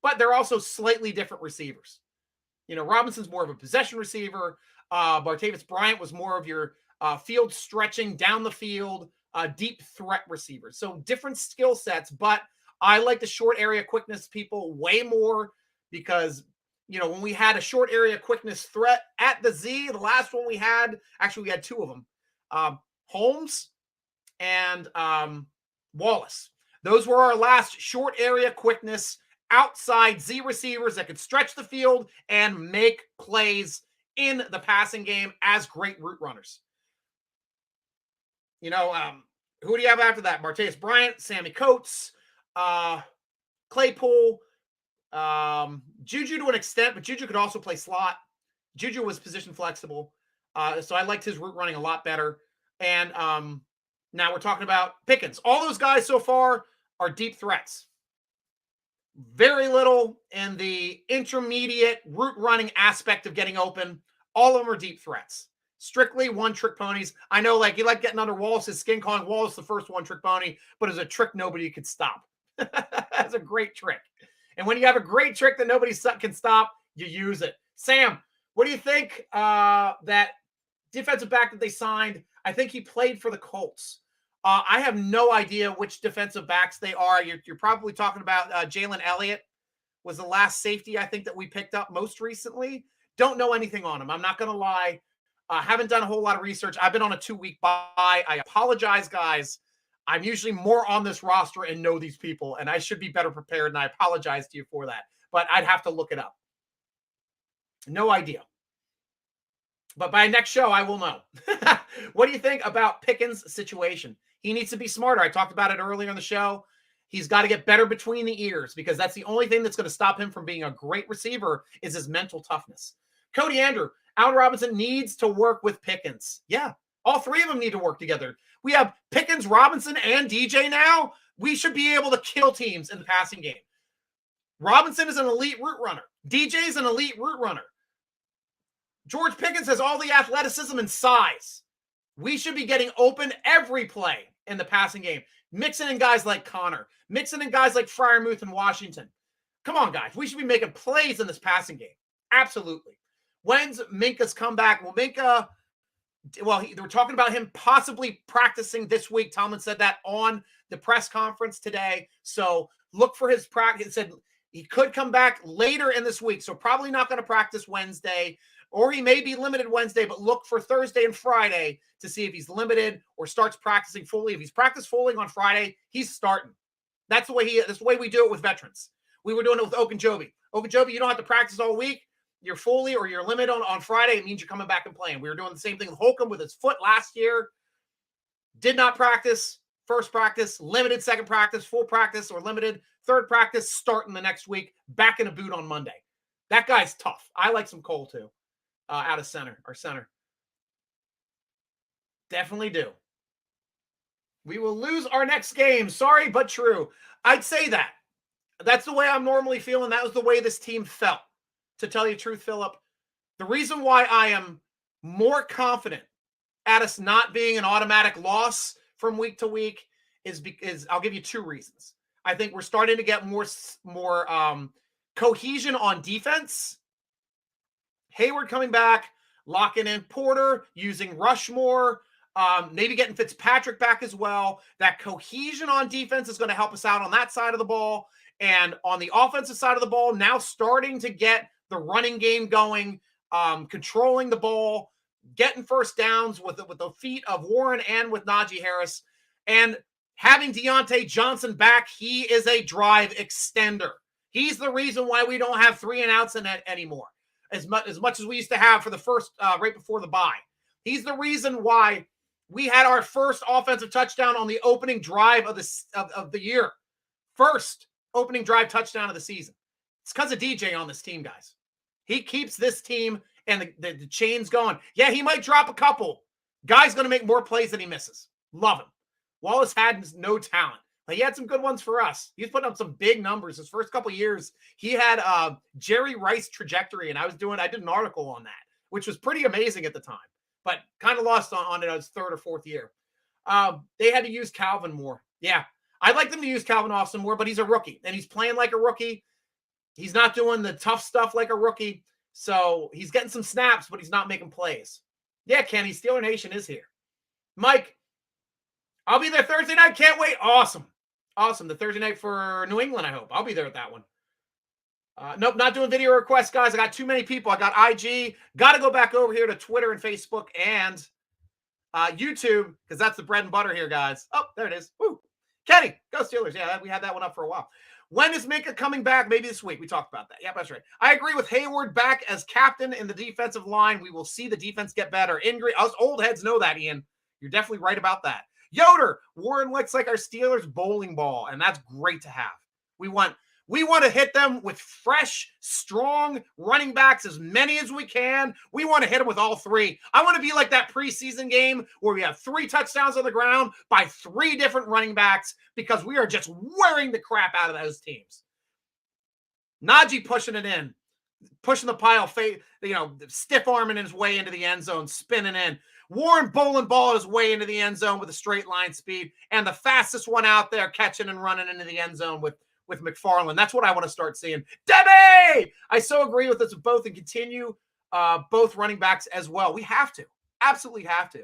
But they're also slightly different receivers. Robinson's more of a possession receiver. Martavis Bryant was more of your field stretching, down the field, deep threat receiver. So different skill sets, but I like the short area quickness people way more because, when we had a short area quickness threat at the Z, the last one we had, actually we had two of them, Holmes and Wallace. Those were our last short area quickness outside Z receivers that could stretch the field and make plays in the passing game as great route runners. Who do you have after that? Martavis Bryant, Sammy Coates, Claypool, Juju to an extent, but Juju could also play slot. Juju was position flexible, so I liked his route running a lot better. And now we're talking about Pickens. All those guys so far are deep threats. Very little in the intermediate route running aspect of getting open. All of them are deep threats. Strictly one-trick ponies. I know, you like getting under Wallace's skin, calling Wallace the first one-trick pony, but it's a trick nobody could stop. That's a great trick. And when you have a great trick that nobody can stop, you use it. Sam, what do you think that defensive back that they signed? I think he played for the Colts. I have no idea which defensive backs they are. You're probably talking about Jalen Elliott was the last safety I think that we picked up most recently. Don't know anything on him. I'm not going to lie. Haven't done a whole lot of research. I've been on a 2-week bye. I apologize, guys. I'm usually more on this roster and know these people, and I should be better prepared, and I apologize to you for that. But I'd have to look it up. No idea. But by next show, I will know. What do you think about Pickens' situation? He needs to be smarter. I talked about it earlier in the show. He's got to get better between the ears because that's the only thing that's going to stop him from being a great receiver is his mental toughness. Cody Andrew, Allen Robinson needs to work with Pickens. Yeah, all three of them need to work together. We have Pickens, Robinson, and DJ now. We should be able to kill teams in the passing game. Robinson is an elite route runner. DJ is an elite route runner. George Pickens has all the athleticism and size. We should be getting open every play in the passing game. Mixing in guys like Connor. Mixing in guys like Freiermuth and Washington. Come on, guys. We should be making plays in this passing game. Absolutely. When's Minka's comeback? Well, Minka, they were talking about him possibly practicing this week. Tomlin said that on the press conference today. So look for his practice. He said he could come back later in this week. So probably not going to practice Wednesday. Or he may be limited Wednesday, but look for Thursday and Friday to see if he's limited or starts practicing fully. If he's practiced fully on Friday, he's starting. That's the way we do it with veterans. We were doing it with Ogunjobi. Ogunjobi, you don't have to practice all week. You're fully or you're limited on Friday. It means you're coming back and playing. We were doing the same thing with Holcomb with his foot last year. Did not practice first practice, limited second practice, full practice or limited third practice, starting the next week, back in a boot on Monday. That guy's tough. I like some Cole too. Out of center, our center. Definitely do. We will lose our next game. Sorry, but true. I'd say that. That's the way I'm normally feeling. That was the way this team felt. To tell you the truth, Philip, the reason why I am more confident at us not being an automatic loss from week to week is because I'll give you two reasons. I think we're starting to get more cohesion on defense. Hayward coming back, locking in Porter, using Rushmore, maybe getting Fitzpatrick back as well. That cohesion on defense is going to help us out on that side of the ball. And on the offensive side of the ball, now starting to get the running game going, controlling the ball, getting first downs with the feet of Warren and with Najee Harris. And having Deontay Johnson back, he is a drive extender. He's the reason why we don't have 3 and outs in it anymore. as much as we used to have for the first right before the bye. He's the reason why we had our first offensive touchdown on the opening drive of the year. First opening drive touchdown of the season. It's because of DJ on this team, guys. He keeps this team and the chains going. Yeah, he might drop a couple. Guy's going to make more plays than he misses. Love him. Wallace had no talent. He had some good ones for us. He's putting up some big numbers. His first couple years, he had Jerry Rice trajectory, and I did an article on that, which was pretty amazing at the time, but kind of lost on it his third or fourth year. They had to use Calvin more. Yeah, I'd like them to use Calvin Austin more, but he's a rookie, and he's playing like a rookie. He's not doing the tough stuff like a rookie, so he's getting some snaps, but he's not making plays. Yeah, Kenny, Steeler Nation is here. Mike, I'll be there Thursday night. Can't wait. Awesome. The Thursday night for New England, I hope. I'll be there at that one. Nope, not doing video requests, guys. I got too many people. I got IG. Got to go back over here to Twitter and Facebook and YouTube because that's the bread and butter here, guys. Oh, there it is. Woo. Kenny, go Steelers. Yeah, we had that one up for a while. When is Minka coming back? Maybe this week. We talked about that. Yeah, that's right. I agree with Hayward back as captain in the defensive line. We will see the defense get better. Us old heads know that, Ian. You're definitely right about that. Yoder, Warren looks like our Steelers bowling ball, and that's great to have. We want to hit them with fresh, strong running backs, as many as we can. We want to hit them with all three. I want to be like that preseason game where we have 3 touchdowns on the ground by 3 different running backs because we are just wearing the crap out of those teams. Najee pushing it in, pushing the pile, stiff arming his way into the end zone, spinning in. Warren bowling ball his way into the end zone with a straight line speed, and the fastest one out there catching and running into the end zone with McFarland. That's what I want to start seeing. Debbie! I so agree with this both and continue both running backs as well. We have to. Absolutely have to.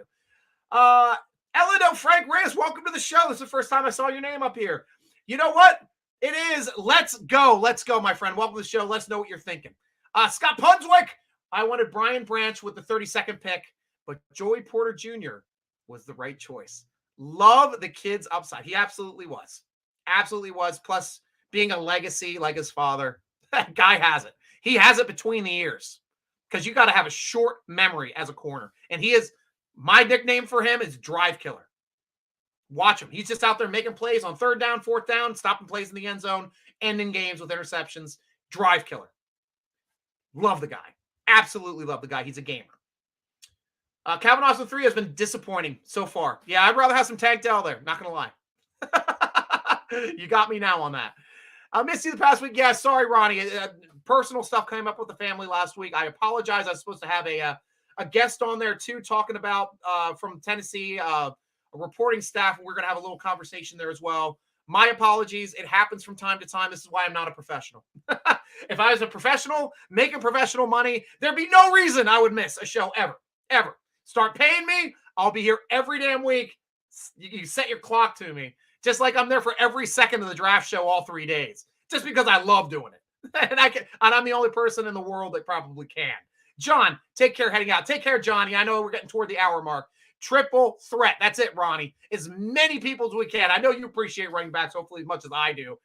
Elido Frank Reyes, welcome to the show. This is the first time I saw your name up here. You know what? It is. Let's go. Let's go, my friend. Welcome to the show. Let's know what you're thinking. Scott Punswick, I wanted Brian Branch with the 32nd pick, but Joey Porter Jr. was the right choice. Love the kid's upside. He absolutely was. Absolutely was. Plus, being a legacy like his father, that guy has it. He has it between the ears because you got to have a short memory as a corner. And he is, my nickname for him is Drive Killer. Watch him. He's just out there making plays on 3rd down, 4th down, stopping plays in the end zone, ending games with interceptions. Drive Killer. Love the guy. Absolutely love the guy. He's a gamer. Calvin Austin 3 has been disappointing so far. Yeah, I'd rather have some Tank Dell there. Not going to lie. You got me now on that. I missed you the past week. Yeah, sorry, Ronnie. Personal stuff came up with the family last week. I apologize. I was supposed to have a guest on there, too, talking about from Tennessee, a reporting staff. We're going to have a little conversation there as well. My apologies. It happens from time to time. This is why I'm not a professional. If I was a professional, making professional money, there'd be no reason I would miss a show ever. Start paying me. I'll be here every damn week. You set your clock to me. Just like I'm there for every second of the draft show all 3 days. Just because I love doing it. And I'm the only person in the world that probably can. John, take care heading out. Take care, Johnny. I know we're getting toward the hour mark. Triple threat. That's it, Ronnie. As many people as we can. I know you appreciate running backs, hopefully as much as I do.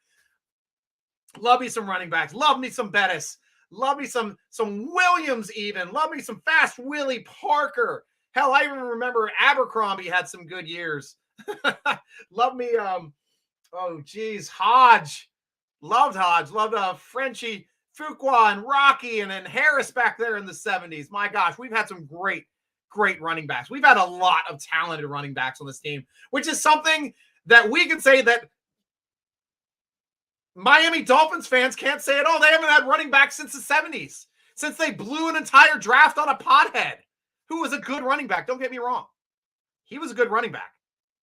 Love me some running backs. Love me some Bettis. Love me some Williams even. Love me some Fast Willie Parker. Hell, I even remember Abercrombie had some good years. Love me, Hodge. Loved Hodge. Loved Frenchie, Fuqua, and Rocky, and then Harris back there in the 70s. My gosh, we've had some great running backs. We've had a lot of talented running backs on this team, which is something that we can say that Miami Dolphins fans can't say at all. They haven't had running backs since the 70s, since they blew an entire draft on a pothead who was a good running back. Don't get me wrong. He was a good running back.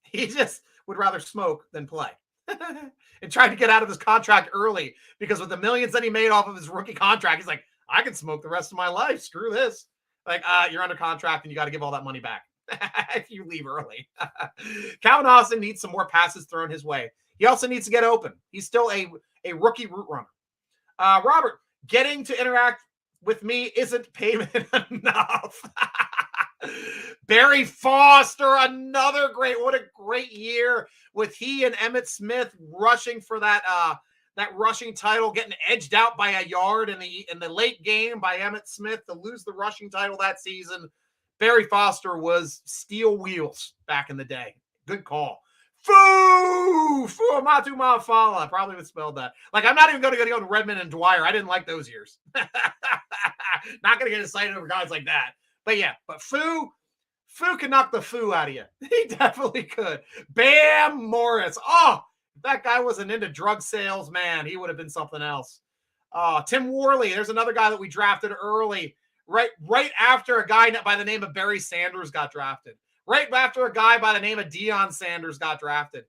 He just would rather smoke than play and tried to get out of his contract early because with the millions that he made off of his rookie contract, he's like, I can smoke the rest of my life. Screw this. Like, you're under contract and you got to give all that money back if you leave early. Calvin Austin needs some more passes thrown his way. He also needs to get open. He's still a rookie route runner. Robert, getting to interact with me isn't payment enough. Barry Foster, another what a great year with he and Emmitt Smith rushing for that that rushing title, getting edged out by a yard in the late game by Emmitt Smith to lose the rushing title that season. Barry Foster was steel wheels back in the day. Good call. Foo Matu Mafala. I probably misspelled that. Like, I'm not even going to go to Redmond and Dwyer. I didn't like those years. Not going to get excited over guys like that. But yeah, but Foo could knock the foo out of you. He definitely could. Bam Morris. Oh, if that guy wasn't into drug sales, man, he would have been something else. Tim Worley. There's another guy that we drafted early, right after a guy by the name of Barry Sanders got drafted. Right after a guy by the name of Deion Sanders got drafted.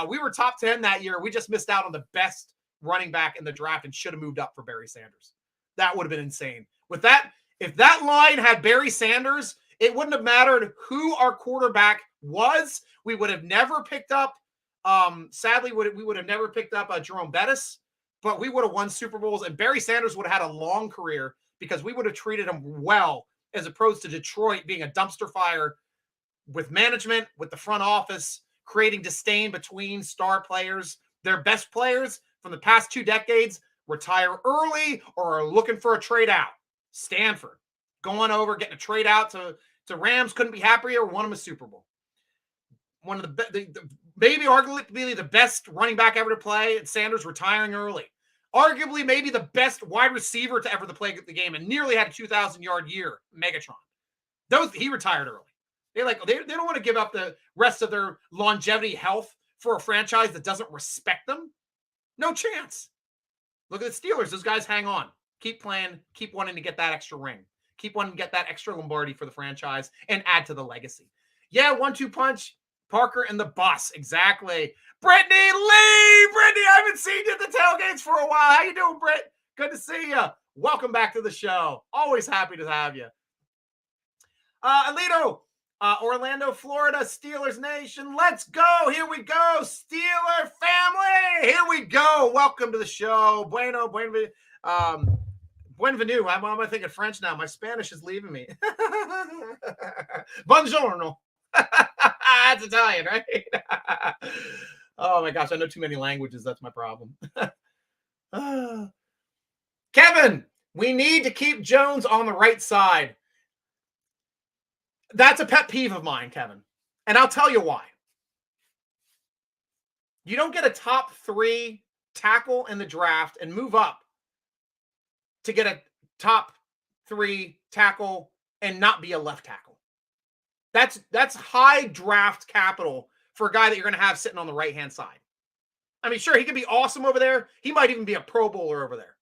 We were top 10 that year. We just missed out on the best running back in the draft and should have moved up for Barry Sanders. That would have been insane. With that, if that line had Barry Sanders, it wouldn't have mattered who our quarterback was. We would have never picked up, sadly, we would have never picked up Jerome Bettis, but we would have won Super Bowls, and Barry Sanders would have had a long career because we would have treated him well, as opposed to Detroit being a dumpster fire with management, with the front office, creating disdain between star players. Their best players from the past 2 decades retire early or are looking for a trade out. Stanford going over, getting a trade out to Rams, couldn't be happier, won him a Super Bowl. One of the maybe arguably the best running back ever to play, and Sanders retiring early. Arguably maybe the best wide receiver to ever to play the game and nearly had a 2,000-yard year, Megatron. He retired early. They don't want to give up the rest of their longevity health for a franchise that doesn't respect them. No chance. Look at the Steelers. Those guys hang on. Keep playing. Keep wanting to get that extra ring. Keep wanting to get that extra Lombardi for the franchise and add to the legacy. Yeah, 1-2 punch. Parker and the bus. Exactly. Brittany Lee. Brittany, I haven't seen you at the tailgates for a while. How you doing, Britt? Good to see you. Welcome back to the show. Always happy to have you. Alito. Orlando, Florida, Steelers Nation. Let's go. Here we go. Steeler family. Here we go. Welcome to the show. Buenvenue. Why am I thinking French now? My Spanish is leaving me. Buongiorno. That's Italian, right? Oh my gosh, I know too many languages. That's my problem. Kevin, we need to keep Jones on the right side. That's a pet peeve of mine, Kevin. And I'll tell you why. You don't get a top 3 tackle in the draft and move up to get a top 3 tackle and not be a left tackle. That's high draft capital for a guy that you're going to have sitting on the right-hand side. I mean, sure, he could be awesome over there. He might even be a Pro Bowler over there.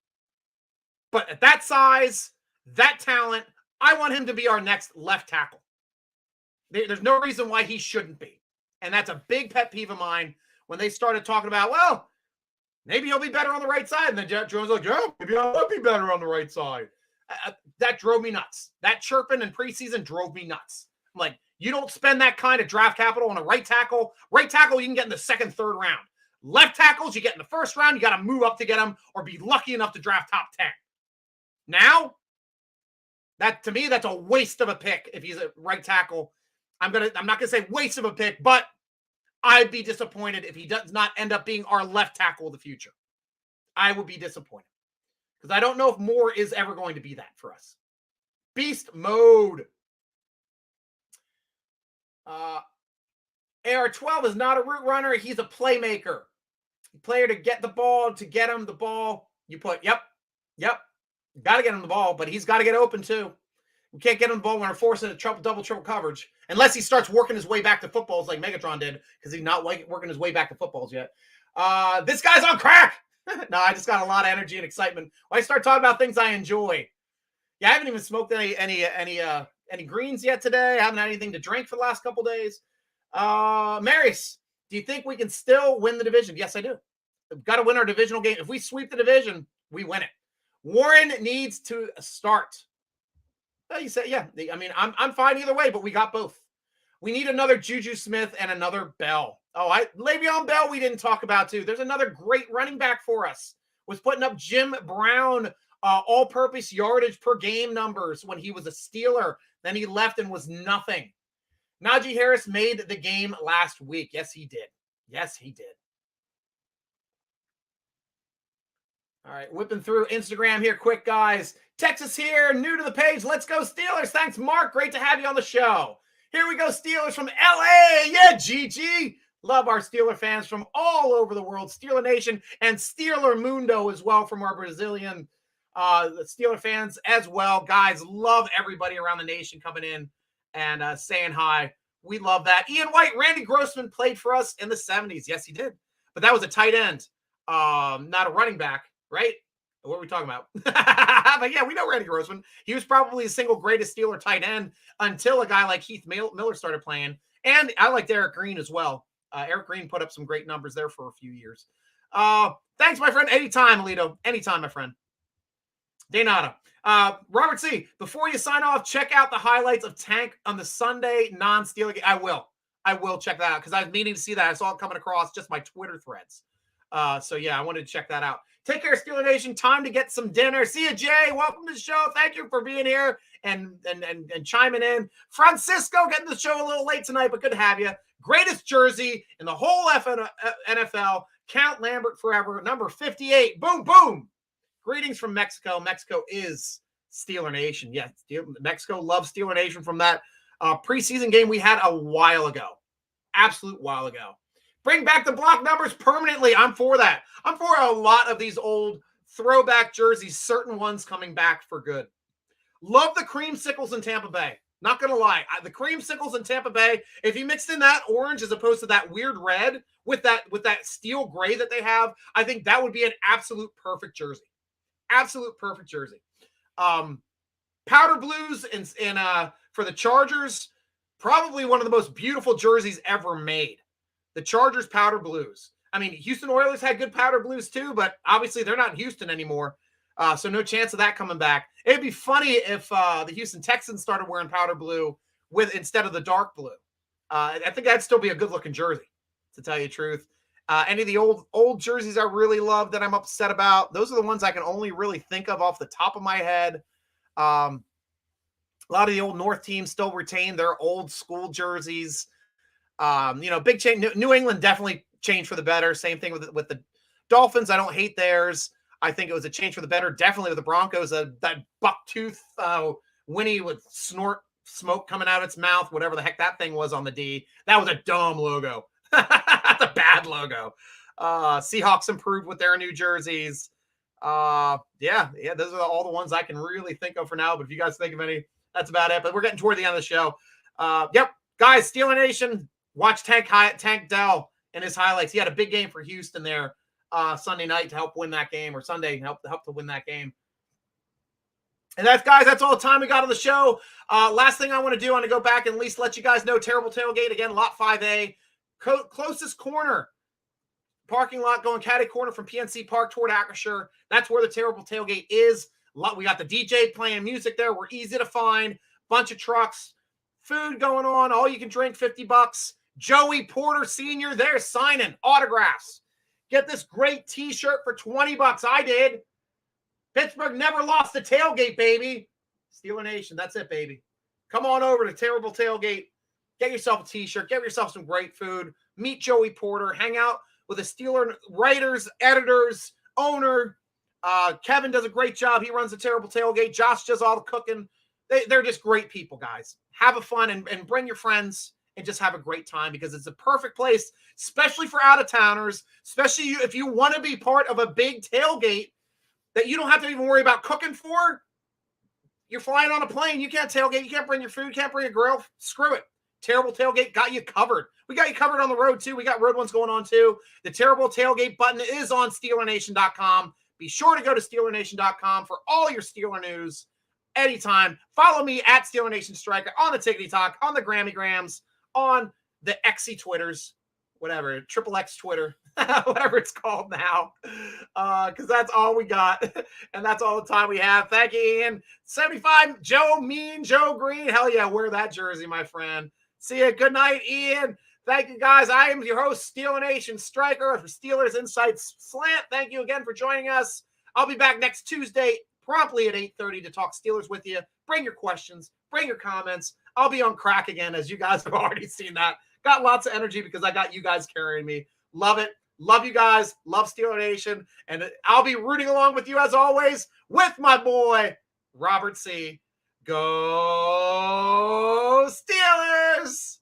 But at that size, that talent, I want him to be our next left tackle. There's no reason why he shouldn't be. And that's a big pet peeve of mine when they started talking about, well, maybe he'll be better on the right side. And then Jones was like, yeah, maybe I'll be better on the right side. That drove me nuts. That chirping in preseason drove me nuts. I'm like, you don't spend that kind of draft capital on a right tackle. Right tackle, you can get in the 2nd, 3rd round. Left tackles, you get in the 1st round. You got to move up to get them or be lucky enough to draft top 10. Now, to me, that's a waste of a pick if he's a right tackle. I'm not gonna say waste of a pick, but I'd be disappointed if he does not end up being our left tackle of the future. I would be disappointed because I don't know if Moore is ever going to be that for us. Beast mode. AR-12 is not a route runner. He's a playmaker. Player to get the ball, to get him the ball. You put, yep. Got to get him the ball, but he's got to get open too. We can't get him the ball when we're forcing a double, triple coverage. Unless he starts working his way back to footballs like Megatron did, because he's not working his way back to footballs yet. This guy's on crack. No, I just got a lot of energy and excitement. When I start talking about things I enjoy. Yeah, I haven't even smoked any greens yet today. I haven't had anything to drink for the last couple days. Marius, do you think we can still win the division? Yes, I do. We've got to win our divisional game. If we sweep the division, we win it. Warren needs to start. Well, you say, yeah. I mean, I'm fine either way, but we got both. We need another Juju Smith and another Bell. Le'Veon Bell we didn't talk about too. There's another great running back for us. Was putting up Jim Brown all-purpose yardage per game numbers when he was a Steeler. Then he left and was nothing. Najee Harris made the game last week. Yes, he did. All right, whipping through Instagram here quick, guys. Texas here, new to the page. Let's go Steelers. Thanks, Mark. Great to have you on the show. Here we go, Steelers from LA. Yeah, GG. Love our Steeler fans from all over the world. Steeler Nation and Steeler Mundo as well from our Brazilian Steeler fans as well. Guys, love everybody around the nation coming in and saying hi. We love that. Ian White, Randy Grossman played for us in the 70s. Yes, he did. But that was a tight end, not a running back, right? What are we talking about? But yeah, we know Randy Grossman. He was probably the single greatest Steeler tight end until a guy like Heath Miller started playing. And I liked Eric Green as well. Eric Green put up some great numbers there for a few years. Thanks, my friend. Anytime, Alito. Anytime, my friend. De nada. Robert C., before you sign off, check out the highlights of Tank on the Sunday non-Steeler game. I will check that out because I was meaning to see that. I saw it coming across just my Twitter threads. So yeah, I wanted to check that out. Take care, Steeler Nation. Time to get some dinner. See you, Jay. Welcome to the show. Thank you for being here and chiming in. Francisco getting the show a little late tonight, but good to have you. Greatest jersey in the whole NFL. Count Lambert forever. Number 58. Boom, boom. Greetings from Mexico. Mexico is Steeler Nation. Yeah, Mexico loves Steeler Nation from that preseason game we had a while ago. Absolute while ago. Bring back the block numbers permanently. I'm for that. I'm for a lot of these old throwback jerseys, certain ones coming back for good. Love the creamsicles in Tampa Bay. Not going to lie. The creamsicles in Tampa Bay, if you mixed in that orange as opposed to that weird red with that steel gray that they have, I think that would be an absolute perfect jersey. Absolute perfect jersey. Powder blues in for the Chargers, probably one of the most beautiful jerseys ever made. The Chargers powder blues. I mean, Houston Oilers had good powder blues too, but obviously they're not in Houston anymore. So no chance of that coming back. It'd be funny if the Houston Texans started wearing powder blue instead of the dark blue. I think that'd still be a good looking jersey, to tell you the truth. Any of the old jerseys I really love that I'm upset about, those are the ones I can only really think of off the top of my head. A lot of the old North teams still retain their old school jerseys. Big change. New England definitely changed for the better. Same thing with the Dolphins. I don't hate theirs. I think it was a change for the better. Definitely with the Broncos, that bucktooth Winnie would snort smoke coming out of its mouth, whatever the heck that thing was on the D. That was a dumb logo. That's a bad logo. Seahawks improved with their new jerseys. Those are all the ones I can really think of for now. But if you guys think of any, that's about it. But we're getting toward the end of the show. Guys, Steeler Nation, watch Tank Dell in his highlights. He had a big game for Houston there Sunday night to help win that game, or Sunday help to win that game. And that's all the time we got on the show. Last thing I want to do, I want to go back and at least let you guys know, Terrible Tailgate, again, Lot 5A, closest corner, parking lot going catty corner from PNC Park toward Acrisure. That's where the Terrible Tailgate is. We got the DJ playing music there. We're easy to find. Bunch of trucks. Food going on. All you can drink, $50. Joey Porter Sr. there signing autographs. Get this great t-shirt for $20. I did. Pittsburgh never lost a tailgate, baby. Steeler Nation, that's it, baby. Come on over to Terrible Tailgate. Get yourself a t-shirt. Get yourself some great food. Meet Joey Porter. Hang out with the Steeler writers, editors, owner. Kevin does a great job. He runs the Terrible Tailgate. Josh does all the cooking. They're just great people, guys. Have a fun and bring your friends and just have a great time, because it's a perfect place, especially for out-of-towners, especially if you want to be part of a big tailgate that you don't have to even worry about cooking for. You're flying on a plane. You can't tailgate. You can't bring your food. You can't bring a grill. Screw it. Terrible Tailgate got you covered. We got you covered on the road, too. We got road ones going on, too. The Terrible Tailgate button is on SteelerNation.com. Be sure to go to SteelerNation.com for all your Steeler news anytime. Follow me at G.Stryker on the Tickety Talk, on the Grammy Grams, on the XC Twitters, whatever, Triple X Twitter, whatever it's called now, because that's all we got, and that's all the time we have. Thank you, Ian. 75, Joe Green. Hell yeah, wear that jersey, my friend. See you. Good night, Ian. Thank you, guys. I am your host, Steeler Nation Stryker for Steelers Insights Slant. Thank you again for joining us. I'll be back next Tuesday, promptly at 8:30 to talk Steelers with you. Bring your questions. Bring your comments. I'll be on crack again, as you guys have already seen that. Got lots of energy because I got you guys carrying me. Love it. Love you guys. Love Steeler Nation. And I'll be rooting along with you as always with my boy, Robert C. Go Steelers!